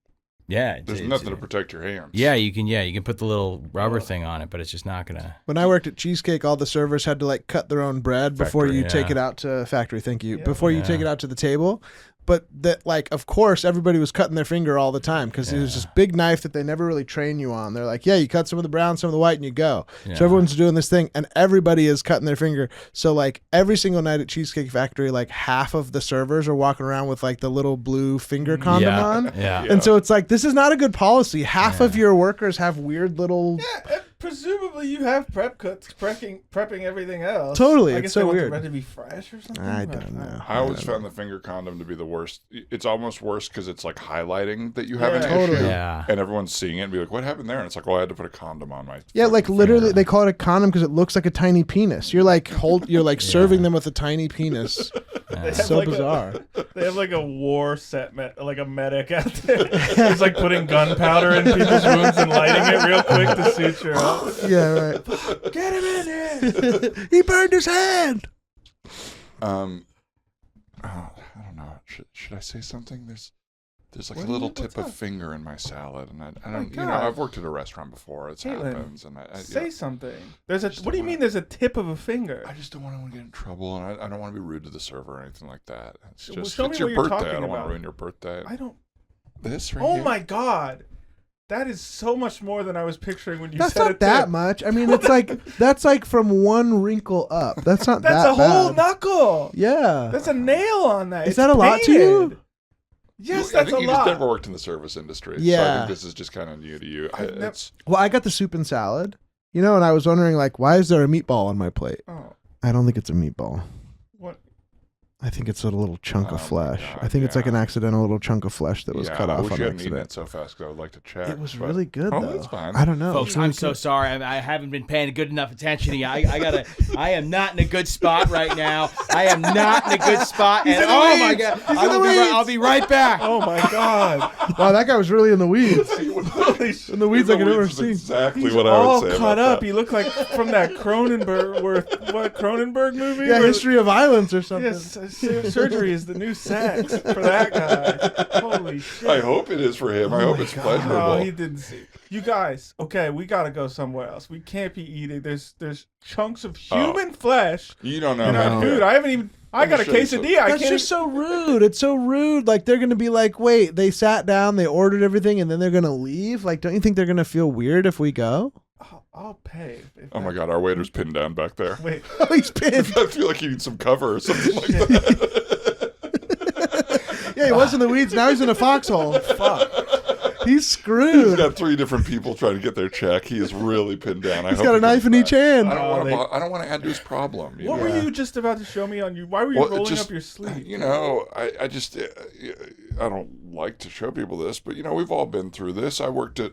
Speaker 2: There's nothing to protect your hands.
Speaker 5: Yeah, you can put the little rubber thing on it, but it's just not gonna.
Speaker 3: When I worked at Cheesecake, all the servers had to like cut their own bread before you take it out to factory. Thank you. Before you take it out to the table. But that, like, of course, everybody was cutting their finger all the time because it was this big knife that they never really train you on. They're like, yeah, you cut some of the brown, some of the white, and you go. So everyone's doing this thing, and everybody is cutting their finger. So, like, every single night at Cheesecake Factory, like, half of the servers are walking around with, like, the little blue finger condom on.
Speaker 5: Yeah.
Speaker 3: And so it's like, this is not a good policy. Half of your workers have weird little...
Speaker 4: Yeah, and presumably you have prep cuts, prepping everything else.
Speaker 3: Totally,
Speaker 4: I
Speaker 3: it's
Speaker 4: guess
Speaker 3: so
Speaker 4: they want
Speaker 3: weird.
Speaker 4: the bread to be fresh or something.
Speaker 3: I don't know.
Speaker 2: I always found the finger condom to be the worst. It's almost worse because it's like highlighting that you have an
Speaker 3: Totally.
Speaker 2: issue.
Speaker 5: Yeah.
Speaker 2: And everyone's seeing it and be like, what happened there? And it's like, well, I had to put a condom on my
Speaker 3: Yeah, like
Speaker 2: fucking
Speaker 3: literally,
Speaker 2: finger.
Speaker 3: they call it a condom because it looks like a tiny penis. You're like serving them with a tiny penis. It's so
Speaker 4: like
Speaker 3: bizarre.
Speaker 4: They have like a war set, like a medic out there. He's like putting gunpowder in people's wounds and lighting it real quick to suture up.
Speaker 3: Yeah, right. Get him in here. He burned his hand.
Speaker 2: I don't know. Should I say something? There's like
Speaker 4: What
Speaker 2: a
Speaker 4: do you-
Speaker 2: little tip
Speaker 4: what's
Speaker 2: of
Speaker 4: up?
Speaker 2: finger in my salad, and I
Speaker 4: my
Speaker 2: don't. You know,
Speaker 4: God.
Speaker 2: I've worked at a restaurant before. It
Speaker 4: Caitlin,
Speaker 2: happens, and
Speaker 4: Say
Speaker 2: yeah.
Speaker 4: something. There's a.
Speaker 2: Just
Speaker 4: What do you
Speaker 2: don't
Speaker 4: mean?
Speaker 2: wanna-
Speaker 4: There's a tip of a finger.
Speaker 2: I just don't want to get in trouble, and I don't want to be rude to the server or anything like that. It's
Speaker 4: Well,
Speaker 2: just
Speaker 4: show me
Speaker 2: it's
Speaker 4: what
Speaker 2: your
Speaker 4: you're
Speaker 2: birthday. I
Speaker 4: talking
Speaker 2: don't want
Speaker 4: about.
Speaker 2: to ruin your birthday.
Speaker 4: I don't.
Speaker 2: This right
Speaker 4: Oh
Speaker 2: here.
Speaker 4: my God, that is so much more than I was picturing when you
Speaker 3: That's
Speaker 4: said
Speaker 3: not
Speaker 4: it.
Speaker 3: that much. I mean, it's like that's like from one wrinkle up. That's not
Speaker 4: That's
Speaker 3: that
Speaker 4: a whole
Speaker 3: bad.
Speaker 4: knuckle.
Speaker 3: Yeah.
Speaker 4: That's a nail on that.
Speaker 3: Is
Speaker 4: It's
Speaker 3: that a lot to you?
Speaker 4: painted. Yes,
Speaker 2: I
Speaker 4: that's
Speaker 2: think
Speaker 4: a
Speaker 2: you
Speaker 4: lot.
Speaker 2: just never worked in the service industry. So I
Speaker 3: Yeah.
Speaker 2: think this is just kind of new to you.
Speaker 4: I've never-
Speaker 2: It's
Speaker 3: Well, I got the soup and salad, and I was wondering, like, why is there a meatball on my plate?
Speaker 4: Oh,
Speaker 3: I don't think it's a meatball.
Speaker 4: what?
Speaker 3: I think it's a little chunk
Speaker 2: Oh
Speaker 3: of
Speaker 2: my
Speaker 3: flesh.
Speaker 2: God,
Speaker 3: I think it's like
Speaker 2: yeah.
Speaker 3: an accidental little chunk of flesh that was
Speaker 2: yeah,
Speaker 3: cut
Speaker 2: I
Speaker 3: off
Speaker 2: wish
Speaker 3: on
Speaker 2: you hadn't eaten
Speaker 3: accident.
Speaker 2: it so fast because I would like to check.
Speaker 3: It was
Speaker 2: but-
Speaker 3: really good,
Speaker 2: Oh,
Speaker 3: though.
Speaker 2: that's fine.
Speaker 3: I don't know.
Speaker 5: Folks,
Speaker 3: It was
Speaker 5: I'm
Speaker 3: really
Speaker 5: so
Speaker 3: good.
Speaker 5: sorry. I haven't been paying good enough attention to you. I am not in a good spot right now. I am not in a good spot. And oh my God, I'll be right back.
Speaker 4: Oh my God!
Speaker 3: Wow, that guy was really in the weeds.
Speaker 4: Holy shit.
Speaker 3: In the weeds like I've never
Speaker 2: is
Speaker 3: seen.
Speaker 2: exactly
Speaker 4: He's
Speaker 2: what I
Speaker 4: all
Speaker 2: would say
Speaker 4: cut
Speaker 2: about
Speaker 4: up.
Speaker 2: that.
Speaker 4: He looked like from that Cronenberg movie.
Speaker 3: Yeah,
Speaker 4: where-
Speaker 3: History of Violence or something.
Speaker 4: Yes, surgery is the new sex for that guy. Holy shit!
Speaker 2: I hope it is for him. I hope it's pleasurable.
Speaker 4: No, he didn't see. You guys, okay, we gotta go somewhere else. We can't be eating. There's chunks of human flesh
Speaker 2: You don't know.
Speaker 4: in
Speaker 2: how
Speaker 4: our
Speaker 2: to-
Speaker 4: food. I haven't even. I
Speaker 2: Let me
Speaker 4: got a
Speaker 2: show you
Speaker 4: quesadilla. I
Speaker 3: That's
Speaker 4: can't.
Speaker 3: just so rude. It's so rude. Like, they're going to be like, wait, they sat down, they ordered everything, and then they're going to leave? Like, don't you think they're going to feel weird if we go?
Speaker 4: I'll pay.
Speaker 2: Oh my God, our waiter's pinned down back there.
Speaker 4: Wait.
Speaker 3: Oh, he's pissed.
Speaker 2: I feel like you need some cover or something like that.
Speaker 3: Yeah, he was in the weeds. Now he's in a foxhole.
Speaker 4: Fuck.
Speaker 3: He's
Speaker 2: He's
Speaker 3: screwed.
Speaker 2: got 3 different people trying to get their check. He is really pinned down.
Speaker 3: He's got a knife in each hand.
Speaker 2: I
Speaker 4: Oh,
Speaker 2: don't want to add to his problem.
Speaker 4: What were you just about to show me on you? Why were you
Speaker 2: Well, it
Speaker 4: rolling
Speaker 2: just-
Speaker 4: up your sleeve?
Speaker 2: You know, I just I don't like to show people this, but we've all been through this. I worked at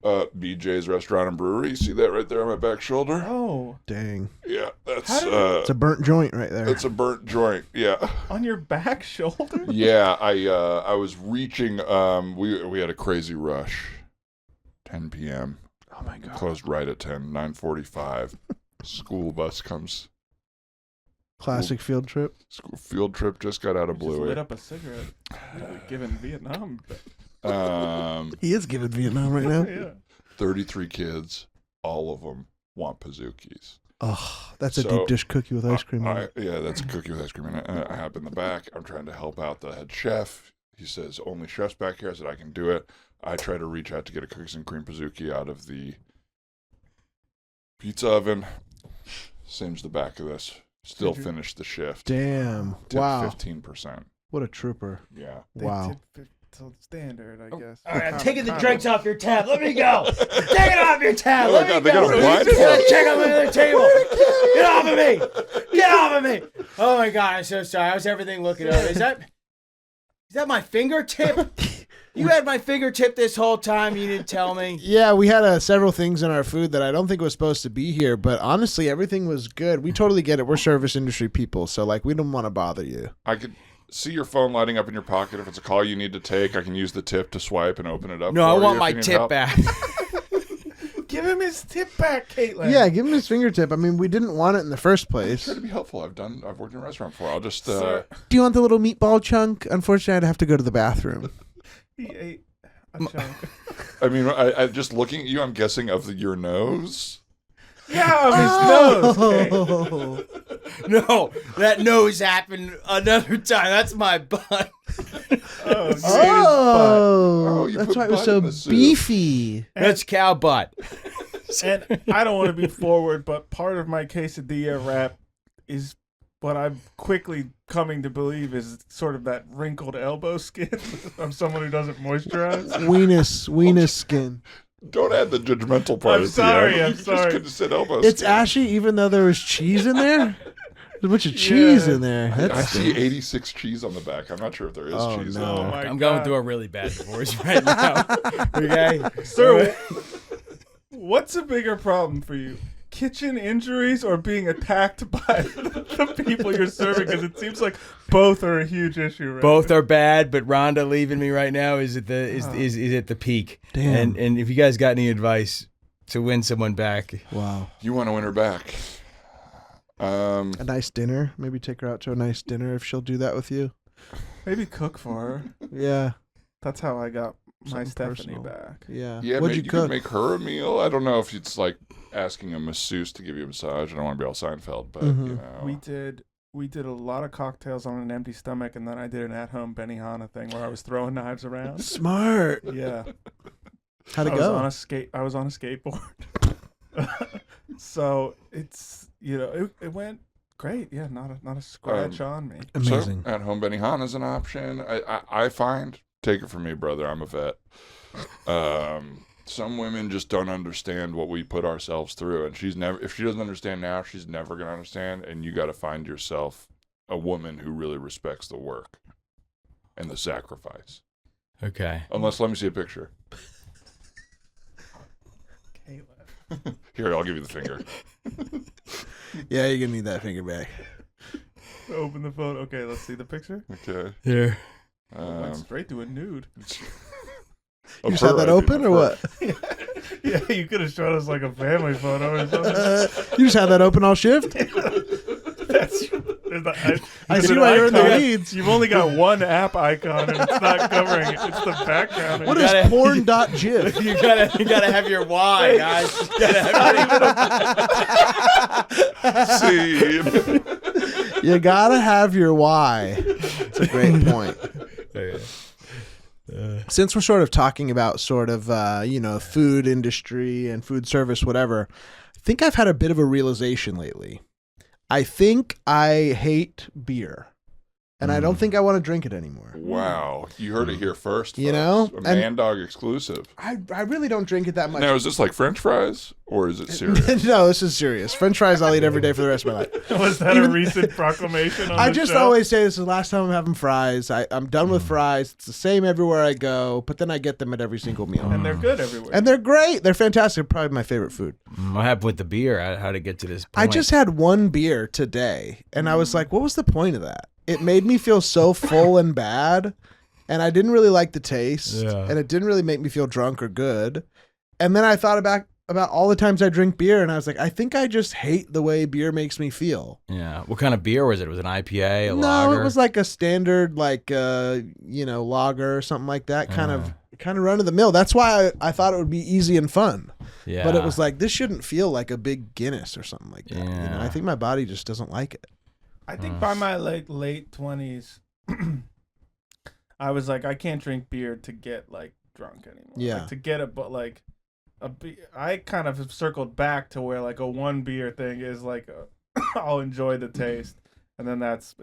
Speaker 2: BJ's Restaurant and Brewery. You see that right there on my back shoulder?
Speaker 4: Oh,
Speaker 3: Dang.
Speaker 2: Yeah, that's
Speaker 4: How did-
Speaker 3: It's a burnt joint right there.
Speaker 2: that's a burnt joint. Yeah.
Speaker 4: on your back shoulder?
Speaker 2: Yeah, I was reaching. We had a crazy rush. 10 p.m.
Speaker 3: Oh, my God.
Speaker 2: Closed right at 10. 9:45. School bus comes.
Speaker 3: Classic field trip.
Speaker 2: School field trip just got out of
Speaker 4: Just lit
Speaker 2: Bluey.
Speaker 4: up a cigarette. Really giving Vietnam.
Speaker 3: He is giving Vietnam right now.
Speaker 4: Yeah.
Speaker 2: 33 kids. All of them want Pazookies.
Speaker 3: Oh, that's a
Speaker 2: So,
Speaker 3: deep dish cookie with ice cream on it.
Speaker 2: Yeah, that's a cookie with ice cream in it. I have in the back. I'm trying to help out the head chef. He says, only chefs back here. I said, I can do it. I try to reach out to get a cookies and cream Pazookie out of the pizza oven. Singe the back of this. Still finished the shift.
Speaker 3: Damn.
Speaker 2: Tip
Speaker 3: Wow.
Speaker 2: 15%.
Speaker 3: What a trooper.
Speaker 2: Yeah.
Speaker 3: Wow.
Speaker 4: So standard, I guess.
Speaker 5: All right, I'm taking the drinks off your tab. Let me go. Take it off your tab.
Speaker 2: Oh,
Speaker 5: Let
Speaker 2: God,
Speaker 5: me
Speaker 2: they got
Speaker 5: go.
Speaker 2: a blindfold.
Speaker 5: Check out my other table. Get off of me. Get off of me. Oh my God, I'm so sorry. How's everything looking over? Is that my fingertip? You had my fingertip this whole time. You didn't tell me.
Speaker 3: Yeah, we had several things in our food that I don't think was supposed to be here, but honestly, everything was good. We totally get it. We're service industry people, so like we don't want to bother you.
Speaker 2: I could see your phone lighting up in your pocket. If it's a call you need to take, I can use the tip to swipe and open it up.
Speaker 5: No, I
Speaker 2: for you
Speaker 5: want
Speaker 2: if
Speaker 5: my
Speaker 2: you need
Speaker 5: tip
Speaker 2: help.
Speaker 5: back.
Speaker 4: Give him his tip back, Caitlin.
Speaker 3: Yeah, give him his fingertip. I mean, we didn't want it in the first place.
Speaker 2: Try to be helpful. I've worked in a restaurant before. I'll just
Speaker 4: Sir,
Speaker 3: Do you want the little meatball chunk? Unfortunately, I'd have to go to the bathroom.
Speaker 4: he ate a chunk.
Speaker 2: I mean, I just looking at you, I'm guessing of your nose.
Speaker 4: Yeah, of his nose. Kate.
Speaker 3: Oh.
Speaker 5: No, that nose happened another time. That's my butt.
Speaker 4: Oh, you
Speaker 2: Oh, you
Speaker 3: That's
Speaker 2: put
Speaker 3: why it was
Speaker 2: butt
Speaker 3: so
Speaker 2: in the soup.
Speaker 3: beefy.
Speaker 5: That's cow butt.
Speaker 4: And I don't want to be forward, but part of my quesadilla wrap is what I'm quickly coming to believe is sort of that wrinkled elbow skin of someone who doesn't moisturize.
Speaker 3: Weenus skin.
Speaker 2: Don't add the judgmental part.
Speaker 4: I'm
Speaker 2: at the
Speaker 4: sorry,
Speaker 2: end.
Speaker 4: I'm
Speaker 2: You
Speaker 4: sorry.
Speaker 2: just couldn't sit elbows.
Speaker 3: It's ashy, even though there was cheese in there. There's a bunch of cheese
Speaker 4: Yeah.
Speaker 3: in there.
Speaker 2: I
Speaker 3: That's
Speaker 2: see 86 cheese on the back. I'm not sure if there is
Speaker 3: Oh,
Speaker 2: cheese.
Speaker 3: no.
Speaker 2: in
Speaker 4: Oh
Speaker 2: there.
Speaker 4: my
Speaker 5: I'm going
Speaker 4: God.
Speaker 5: through a really bad divorce right now. Okay?
Speaker 4: Sir, what's a bigger problem for you? Kitchen injuries or being attacked by the people you're serving? Because it seems like both are a huge issue right
Speaker 5: Both are bad, but Rhonda leaving me right now is at the is at the peak.
Speaker 3: Damn.
Speaker 5: And if you guys got any advice to win someone back,
Speaker 3: wow.
Speaker 2: You want to win her back.
Speaker 3: A nice dinner. Maybe take her out to a nice dinner if she'll do that with you.
Speaker 4: Maybe cook for her.
Speaker 3: Yeah.
Speaker 4: That's how I got my
Speaker 3: Something
Speaker 4: Stephanie
Speaker 3: personal.
Speaker 4: back.
Speaker 3: Yeah.
Speaker 2: Yeah,
Speaker 3: What'd
Speaker 2: maybe
Speaker 3: you
Speaker 2: could
Speaker 3: cook?
Speaker 2: make her a meal. I don't know if it's like asking a masseuse to give you a massage. I don't want to be all Seinfeld, but
Speaker 3: Mhm.
Speaker 2: you know.
Speaker 4: We did a lot of cocktails on an empty stomach, and then I did an at-home Benihana thing where I was throwing knives around.
Speaker 3: Smart.
Speaker 4: Yeah,
Speaker 3: How'd it
Speaker 4: I was
Speaker 3: go?
Speaker 4: on a skateboard. So it's it went great. Yeah, not a scratch on me.
Speaker 3: Amazing.
Speaker 2: So, at home Benihana is an option. I find, take it from me, brother, I'm a vet. Some women just don't understand what we put ourselves through, and if she doesn't understand now, she's never gonna understand. And you got to find yourself a woman who really respects the work and the sacrifice.
Speaker 5: okay.
Speaker 2: Unless, let me see a picture.
Speaker 4: Caitlin.
Speaker 2: Here, I'll give you the finger.
Speaker 3: Yeah, you're gonna need that finger back.
Speaker 4: Open the phone. Okay, let's see the picture.
Speaker 2: Okay.
Speaker 5: Here.
Speaker 4: Went straight to a nude.
Speaker 3: You just had that open or what?
Speaker 4: Yeah, you could have shown us like a family photo or something.
Speaker 3: You just had that open all shift? I see why you're in the leads.
Speaker 4: You've only got one app icon and it's not covering it. It's the background.
Speaker 3: What
Speaker 5: You
Speaker 3: is
Speaker 5: gotta-
Speaker 3: porn.gif?
Speaker 5: You gotta have your why, guys. You gotta have
Speaker 2: See,
Speaker 3: You gotta have your why. It's a great point. Since we're sort of talking about sort of food industry and food service, whatever, I think I've had a bit of a realization lately. I think I hate beer, and I don't think I want to drink it anymore.
Speaker 2: wow, you heard it here first.
Speaker 3: You
Speaker 2: folks.
Speaker 3: know?
Speaker 2: A
Speaker 3: And-
Speaker 2: Man Dog exclusive.
Speaker 3: I really don't drink it that much.
Speaker 2: Now, is this like French fries or is it serious?
Speaker 3: No, this is serious. French fries I'll eat every day for the rest of my life.
Speaker 4: Was that a recent proclamation on
Speaker 3: I
Speaker 4: the
Speaker 3: just
Speaker 4: show?
Speaker 3: always say this is the last time I'm having fries. I'm done with fries. It's the same everywhere I go, but then I get them at every single meal.
Speaker 4: And they're good everywhere.
Speaker 3: And they're great. They're fantastic. Probably my favorite food.
Speaker 5: What happened with the beer? How to get to this point?
Speaker 3: I just had one beer today, and I was like, what was the point of that? It made me feel so full and bad, and I didn't really like the taste,
Speaker 5: Yeah.
Speaker 3: and it didn't really make me feel drunk or good. And then I thought about all the times I drink beer, and I was like, I think I just hate the way beer makes me feel.
Speaker 5: Yeah. What kind of beer was it? Was it an IPA, a
Speaker 3: No,
Speaker 5: lager?
Speaker 3: it was like a standard, lager or something like that, kind of run of the mill. That's why I thought it would be easy and fun.
Speaker 5: Yeah.
Speaker 3: But it was like, this shouldn't feel like a big Guinness or something like that. You know?
Speaker 5: Yeah.
Speaker 3: I think my body just doesn't like it.
Speaker 4: I think by my late 20s, I was like, I can't drink beer to get like drunk anymore.
Speaker 3: Yeah.
Speaker 4: Like, to get I kind of have circled back to where like a one beer thing is like I'll enjoy the taste, and then that's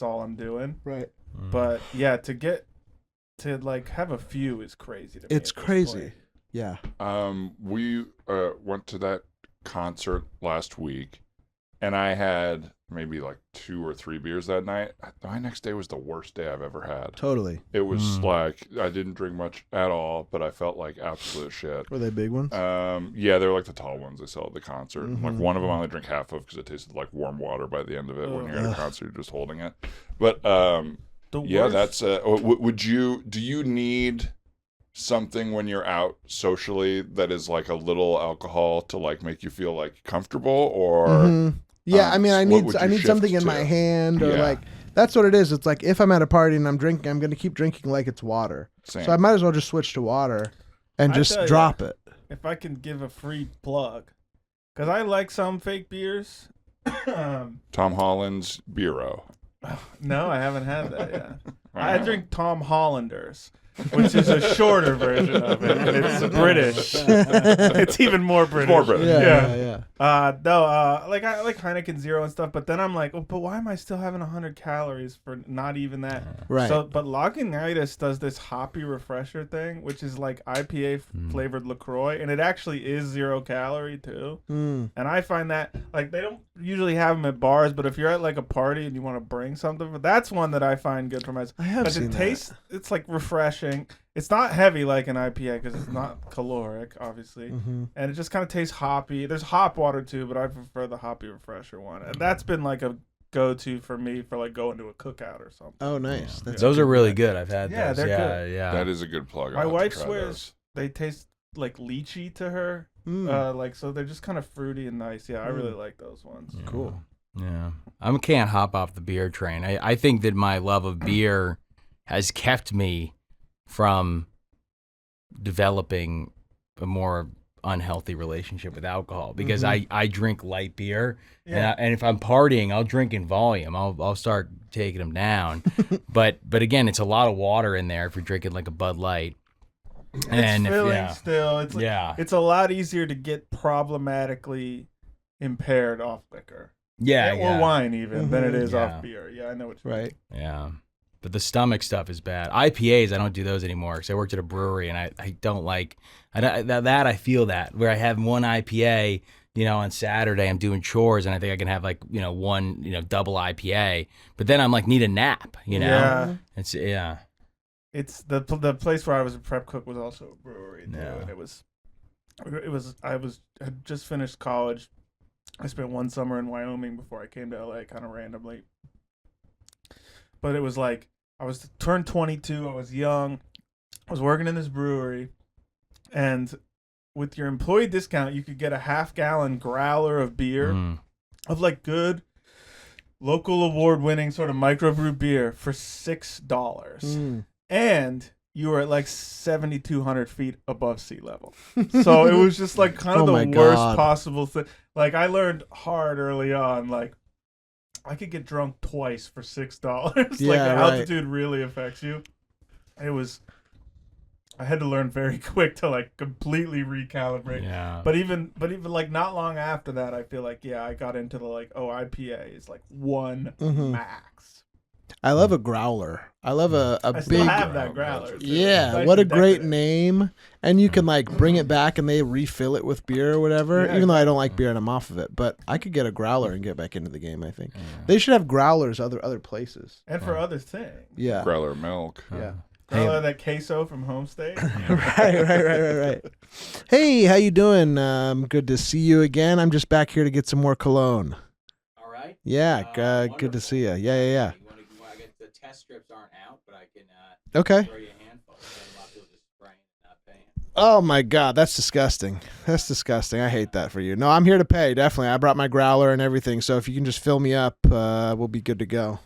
Speaker 4: all I'm doing.
Speaker 3: Right.
Speaker 4: But yeah, to like have a few is crazy to me.
Speaker 3: It's
Speaker 4: at this
Speaker 3: crazy.
Speaker 4: point.
Speaker 3: Yeah.
Speaker 2: We went to that concert last week, and I had maybe like 2 or 3 beers that night. My next day was the worst day I've ever had.
Speaker 3: Totally.
Speaker 2: It was like I didn't drink much at all, but I felt like absolute shit.
Speaker 3: Were they big ones?
Speaker 2: Yeah, they're like the tall ones they sell at the concert.
Speaker 3: Mhm.
Speaker 2: Like one of them I only drink half of because it tasted like warm water by the end of it. When you're at a concert, you're just holding it. But yeah,
Speaker 4: worst-
Speaker 2: that's. Do you need something when you're out socially that is like a little alcohol to like make you feel like comfortable, or
Speaker 3: Mhm. Yeah, I mean, I
Speaker 2: what would
Speaker 3: need
Speaker 2: you
Speaker 3: something
Speaker 2: shift
Speaker 3: in my
Speaker 2: to?
Speaker 3: hand, or
Speaker 2: Yeah.
Speaker 3: like that's what it is. It's like if I'm at a party and I'm drinking, I'm going to keep drinking like it's water.
Speaker 2: Same.
Speaker 3: So I might as well just switch to water and
Speaker 4: I
Speaker 3: just
Speaker 4: tell ya,
Speaker 3: drop it.
Speaker 4: If I can give a free plug, because I like some fake beers.
Speaker 2: Tom Holland's Bureau.
Speaker 4: No, I haven't had that yet.
Speaker 2: Right.
Speaker 4: I drink Tom Hollanders, which is a shorter version of it, and it's British. It's even more British.
Speaker 2: More British.
Speaker 3: Yeah.
Speaker 4: Like I like Heineken Zero and stuff, but then I'm like, oh, but why am I still having 100 calories for not even that?
Speaker 3: Right.
Speaker 4: So, but Lagunitas does this hoppy refresher thing, which is like IPA flavored LaCroix, and it actually is 0 calorie too.
Speaker 3: Mm.
Speaker 4: And I find that like they don't usually have them at bars, but if you're at like a party and you want to bring something, that's one that I find good for myself.
Speaker 3: I have
Speaker 4: But
Speaker 3: seen
Speaker 4: it tastes,
Speaker 3: that.
Speaker 4: it's like refreshing. It's not heavy like an IPA because it's not caloric, obviously.
Speaker 3: Mm-hmm.
Speaker 4: And it just kind of tastes hoppy. There's hop water too, but I prefer the hoppy refresher one. And that's been like a go-to for me for like going to a cookout or something.
Speaker 3: Oh, nice. That's
Speaker 5: Those
Speaker 3: good.
Speaker 5: are really good. I've had
Speaker 4: Yeah,
Speaker 5: those.
Speaker 4: they're
Speaker 5: Yeah,
Speaker 4: good.
Speaker 5: yeah.
Speaker 2: That is a good plug.
Speaker 4: My
Speaker 2: I'll have to
Speaker 4: wife
Speaker 2: try
Speaker 4: swears
Speaker 2: those.
Speaker 4: they taste like lychee to her.
Speaker 3: Mm.
Speaker 4: Like so they're just kind of fruity and nice. Yeah, I really like those ones.
Speaker 5: Yeah.
Speaker 3: Cool.
Speaker 5: Yeah. I can't hop off the beer train. I think that my love of beer has kept me from developing a more unhealthy relationship with alcohol because I drink light beer and if I'm partying I'll drink in volume. I'll start taking them down. but again, it's a lot of water in there if you're drinking like a Bud Light. And
Speaker 4: it's filling still. It's like, it's a lot easier to get problematically impaired off liquor. Or wine even than it is off beer. Yeah, I know what you mean.
Speaker 3: Right.
Speaker 5: Yeah. But the stomach stuff is bad. IPAs, I don't do those anymore because I worked at a brewery and I don't like that. I feel that where I have one IPA, on Saturday I'm doing chores and I think I can have like, one, double IPA, but then I'm like need a nap,
Speaker 4: Yeah.
Speaker 5: It's
Speaker 4: It's the place where I was a prep cook was also a brewery too,
Speaker 5: Yeah.
Speaker 4: and it was I had just finished college. I spent one summer in Wyoming before I came to LA kind of randomly. But it was like I was turned 22, I was young. I was working in this brewery, and with your employee discount, you could get a half-gallon growler of beer of like good local award-winning sort of microbrew beer for $6. And you were at like 7,200 feet above sea level. So it was just like kind of
Speaker 3: Oh my
Speaker 4: the worst
Speaker 3: God.
Speaker 4: possible thing. Like I learned hard early on, like I could get drunk twice for $6. Like the
Speaker 3: Yeah, right.
Speaker 4: altitude really affects you. I had to learn very quick to like completely recalibrate.
Speaker 5: Yeah.
Speaker 4: But even like not long after that, I feel like I got into the like IPA is like one max.
Speaker 3: I love a growler. I love a
Speaker 4: I
Speaker 3: big.
Speaker 4: still have that growler. too.
Speaker 3: Yeah,
Speaker 4: It's nice
Speaker 3: what a
Speaker 4: and
Speaker 3: great
Speaker 4: decorative.
Speaker 3: name. And you can like bring it back and they refill it with beer or whatever.
Speaker 4: Yeah,
Speaker 3: Even though I don't like beer and I'm off of it, but I could get a growler and get back into the game, I think. They should have growlers other places.
Speaker 4: And for other things.
Speaker 3: Yeah.
Speaker 2: Growler milk.
Speaker 3: Yeah.
Speaker 4: Growler, that queso from Home State.
Speaker 3: right. Hey, how you doing? Good to see you again. I'm just back here to get some more cologne.
Speaker 5: All right.
Speaker 3: Yeah, good to see you. Yeah.
Speaker 5: I get the test strips aren't out, but I can
Speaker 3: Okay.
Speaker 5: throw you a handful. A lot of people just spraying and not paying.
Speaker 3: Oh my God, that's disgusting. That's disgusting. I hate that for you. No, I'm here to pay. Definitely. I brought my growler and everything. So if you can just fill me up, we'll be good to go.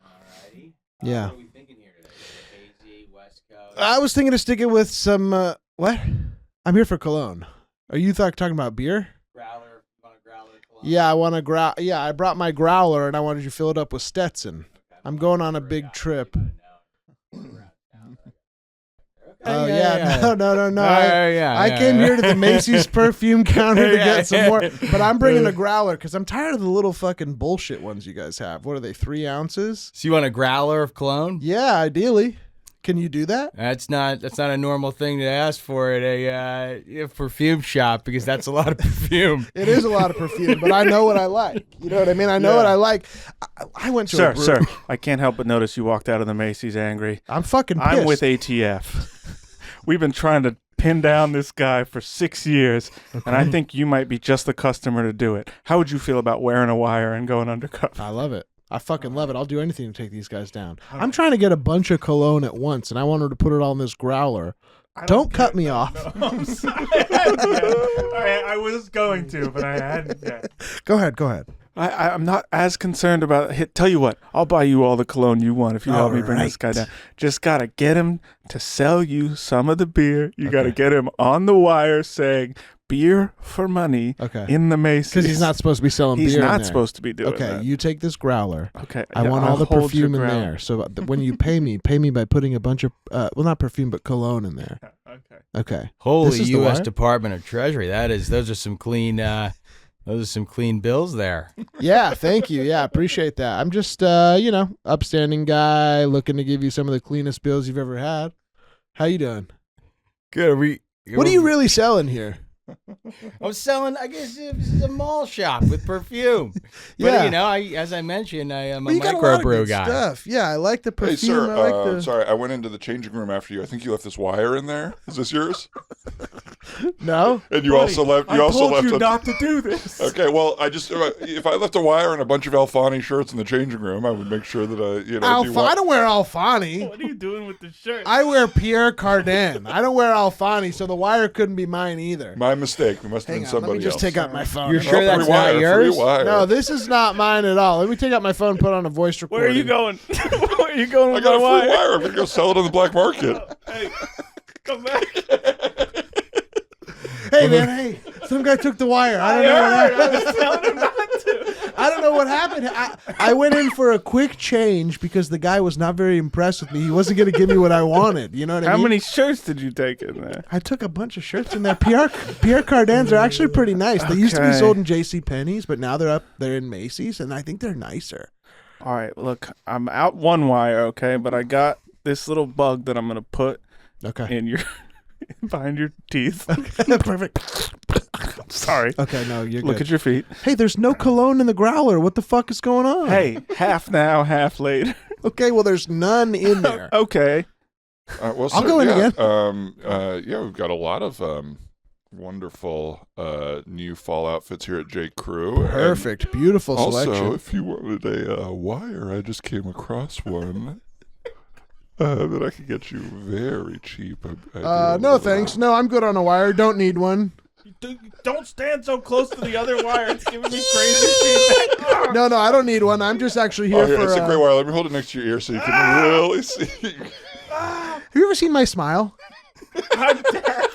Speaker 5: Alrighty.
Speaker 3: Yeah.
Speaker 5: What are we thinking here today? Hazy, West Coast.
Speaker 3: I was thinking of sticking with some. What? I'm here for cologne. Are you talking about beer?
Speaker 5: Growler. You want a growler? Cologne?
Speaker 3: Yeah, I want to Yeah, I brought my growler and I wanted you to fill it up with Stetson. I'm going on a big trip.
Speaker 5: Okay.
Speaker 3: Oh yeah. No. I
Speaker 5: yeah,
Speaker 3: came
Speaker 5: yeah.
Speaker 3: here to the Macy's perfume counter to get some more, but I'm bringing a growler because I'm tired of the little fucking bullshit ones you guys have. What are they? 3 ounces?
Speaker 5: So you want a growler of cologne?
Speaker 3: Yeah, ideally. Can you do that?
Speaker 5: That's not a normal thing to ask for at a perfume shop because that's a lot of perfume.
Speaker 3: It is a lot of perfume, but I know what I like. You know what I mean? I know what I like. I went to a
Speaker 4: Sir, I can't help but notice you walked out of the Macy's angry.
Speaker 3: I'm fucking pissed.
Speaker 4: I'm with ATF. We've been trying to pin down this guy for 6 years, and I think you might be just the customer to do it. How would you feel about wearing a wire and going undercover?
Speaker 3: I love it. I fucking love it. I'll do anything to take these guys down. I'm trying to get a bunch of cologne at once, and I want her to put it all in this growler. Don't cut me off.
Speaker 4: No, I'm sorry. I was going to, but I hadn't yet.
Speaker 3: Go ahead.
Speaker 4: I'm not as concerned about it. Tell you what, I'll buy you all the cologne you want if you help me bring this guy down. Just got to get him to sell you some of the beer. You got to get him on the wire saying, beer for money in the Macy's.
Speaker 3: Because he's not supposed to be selling beer.
Speaker 4: He's not
Speaker 3: in there.
Speaker 4: supposed to be doing that.
Speaker 3: Okay, you take this growler.
Speaker 4: Okay.
Speaker 3: I want all the perfume in there. So when you pay me by putting a bunch of, well, not perfume, but cologne in there. Okay.
Speaker 5: Holy
Speaker 3: This is the
Speaker 5: U.S.
Speaker 3: wire?
Speaker 5: Department of Treasury. Those are some clean bills there.
Speaker 3: Yeah, thank you. Yeah, appreciate that. I'm just, upstanding guy looking to give you some of the cleanest bills you've ever had. How you doing?
Speaker 5: Good.
Speaker 3: What are you really selling here?
Speaker 5: I'm selling, I guess this is a mall shop with perfume.
Speaker 3: Yeah.
Speaker 5: But, as I mentioned, I am a
Speaker 3: Well, you got a lot of
Speaker 5: microbrew
Speaker 3: good
Speaker 5: guy.
Speaker 3: stuff. Yeah, I like the
Speaker 2: Hey,
Speaker 3: perfume.
Speaker 2: sir,
Speaker 3: I like the...
Speaker 2: sorry, I went into the changing room after you. I think you left this wire in there. Is this yours?
Speaker 3: No?
Speaker 2: And you also left. You also left.
Speaker 4: Not to do this.
Speaker 2: Okay, well, if I left a wire and a bunch of Alfani shirts in the changing room, I would make sure that
Speaker 3: I don't wear Alfani.
Speaker 4: What are you doing with the shirt?
Speaker 3: I wear Pierre Cardin. I don't wear Alfani, so the wire couldn't be mine either.
Speaker 2: My mistake. We must have
Speaker 3: Hang
Speaker 2: been
Speaker 3: on,
Speaker 2: somebody
Speaker 3: let me just
Speaker 2: else.
Speaker 3: take out my phone.
Speaker 5: You're sure that's
Speaker 2: free wire,
Speaker 5: not yours?
Speaker 2: Free wire.
Speaker 3: No, this is not mine at all. Let me take out my phone and put on a voice recording.
Speaker 4: Where are you going? Where are you going
Speaker 2: I
Speaker 4: with
Speaker 2: got a
Speaker 4: my
Speaker 2: free
Speaker 4: wire?
Speaker 2: wire. I'm gonna go sell it on the black market.
Speaker 4: Hey, come back.
Speaker 3: Hey, man, hey. Some guy took the wire. I don't know what happened.
Speaker 4: I was telling him not to.
Speaker 3: I don't know what happened. I went in for a quick change because the guy was not very impressed with me. He wasn't going to give me what I wanted. You know what I mean?
Speaker 4: How many shirts did you take in there?
Speaker 3: I took a bunch of shirts in there. Pierre Cardins are actually pretty nice. They used to be
Speaker 4: Okay.
Speaker 3: sold in J.C. Penney's, but now they're in Macy's, and I think they're nicer.
Speaker 4: All right, look, I'm out one wire, okay, but I got this little bug that I'm gonna put
Speaker 3: Okay.
Speaker 4: in your behind your teeth.
Speaker 3: Perfect.
Speaker 4: Sorry.
Speaker 3: Okay, no, you're
Speaker 4: Look
Speaker 3: good.
Speaker 4: at your feet.
Speaker 3: Hey, there's no cologne in the growler. What the fuck is going on?
Speaker 4: Hey, half now, half later.
Speaker 3: Okay, well, there's none in there.
Speaker 4: Okay.
Speaker 2: Well,
Speaker 3: I'll go in again.
Speaker 2: We've got a lot of wonderful new fall outfits here at J. Crew. And
Speaker 3: Perfect. Beautiful selection.
Speaker 2: also, if you wanted a wire, I just came across one that I could get you very cheap.
Speaker 3: No, thanks. No, I'm good on a wire. Don't need one.
Speaker 4: Don't stand so close to the other wire. It's giving me crazy feedback.
Speaker 3: No, I don't need one. I'm just actually here for...
Speaker 2: It's a great wire. Let me hold it next to your ear so you can really see.
Speaker 3: Have you ever seen my smile?
Speaker 4: I'm deaf.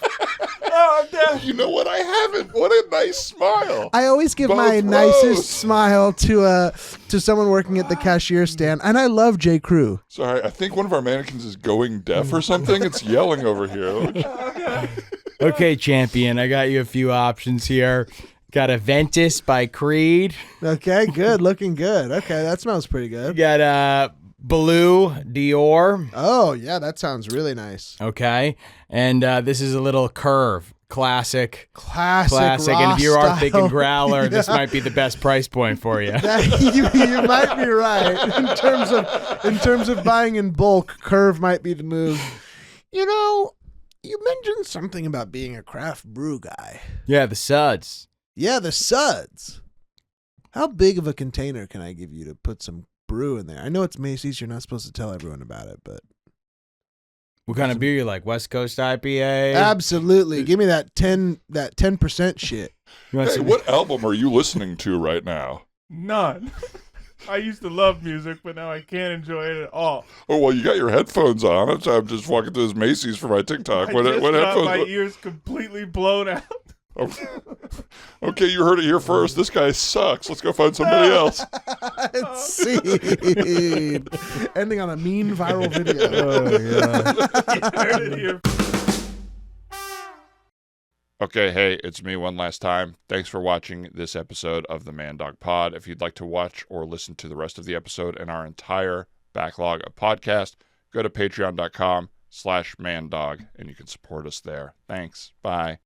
Speaker 4: Oh, I'm deaf.
Speaker 2: You know what? I haven't. What a nice smile.
Speaker 3: I always give
Speaker 2: Both
Speaker 3: my
Speaker 2: rows.
Speaker 3: nicest smile to someone working at the cashier stand, and I love J. Crew.
Speaker 2: Sorry, I think one of our mannequins is going deaf or something. It's yelling over here.
Speaker 5: Okay, champion, I got you a few options here. Got a Ventus by Creed.
Speaker 3: Okay, good. Looking good. Okay, that smells pretty
Speaker 5: You
Speaker 3: good.
Speaker 5: got Blue Dior.
Speaker 3: Oh, yeah, that sounds really nice.
Speaker 5: Okay, and this is a little Curve. Classic.
Speaker 3: Classic.
Speaker 5: And if you are
Speaker 3: raw
Speaker 5: thinking
Speaker 3: style.
Speaker 5: Growler, this
Speaker 3: Yeah.
Speaker 5: might be the best price point for you.
Speaker 3: you might be right. In terms of buying in bulk, Curve might be the move. You know, you mentioned something about being a craft brew guy.
Speaker 5: Yeah, the suds.
Speaker 3: Yeah, the suds. How big of a container can I give you to put some brew in there? I know it's Macy's. You're not supposed to tell everyone about it, but
Speaker 5: What kind of beer you like? West Coast IPA?
Speaker 3: absolutely. Give me that 10% shit.
Speaker 5: You want
Speaker 2: Hey,
Speaker 5: some-
Speaker 2: what album are you listening to right now?
Speaker 4: None. I used to love music, but now I can't enjoy it at all.
Speaker 2: Oh, well, you got your headphones on. I'm just walking through this Macy's for my TikTok.
Speaker 4: I
Speaker 2: What
Speaker 4: just got
Speaker 2: headphones?
Speaker 4: my ears completely blown out.
Speaker 2: Okay, you heard it here first. This guy sucks. Let's go find somebody else.
Speaker 3: Scene. Ending on a mean viral video.
Speaker 2: Okay, hey, it's me one last time. Thanks for watching this episode of the Man Dog Pod. If you'd like to watch or listen to the rest of the episode and our entire backlog of podcasts, go to patreon.com/mandog and you can support us there. Thanks. Bye.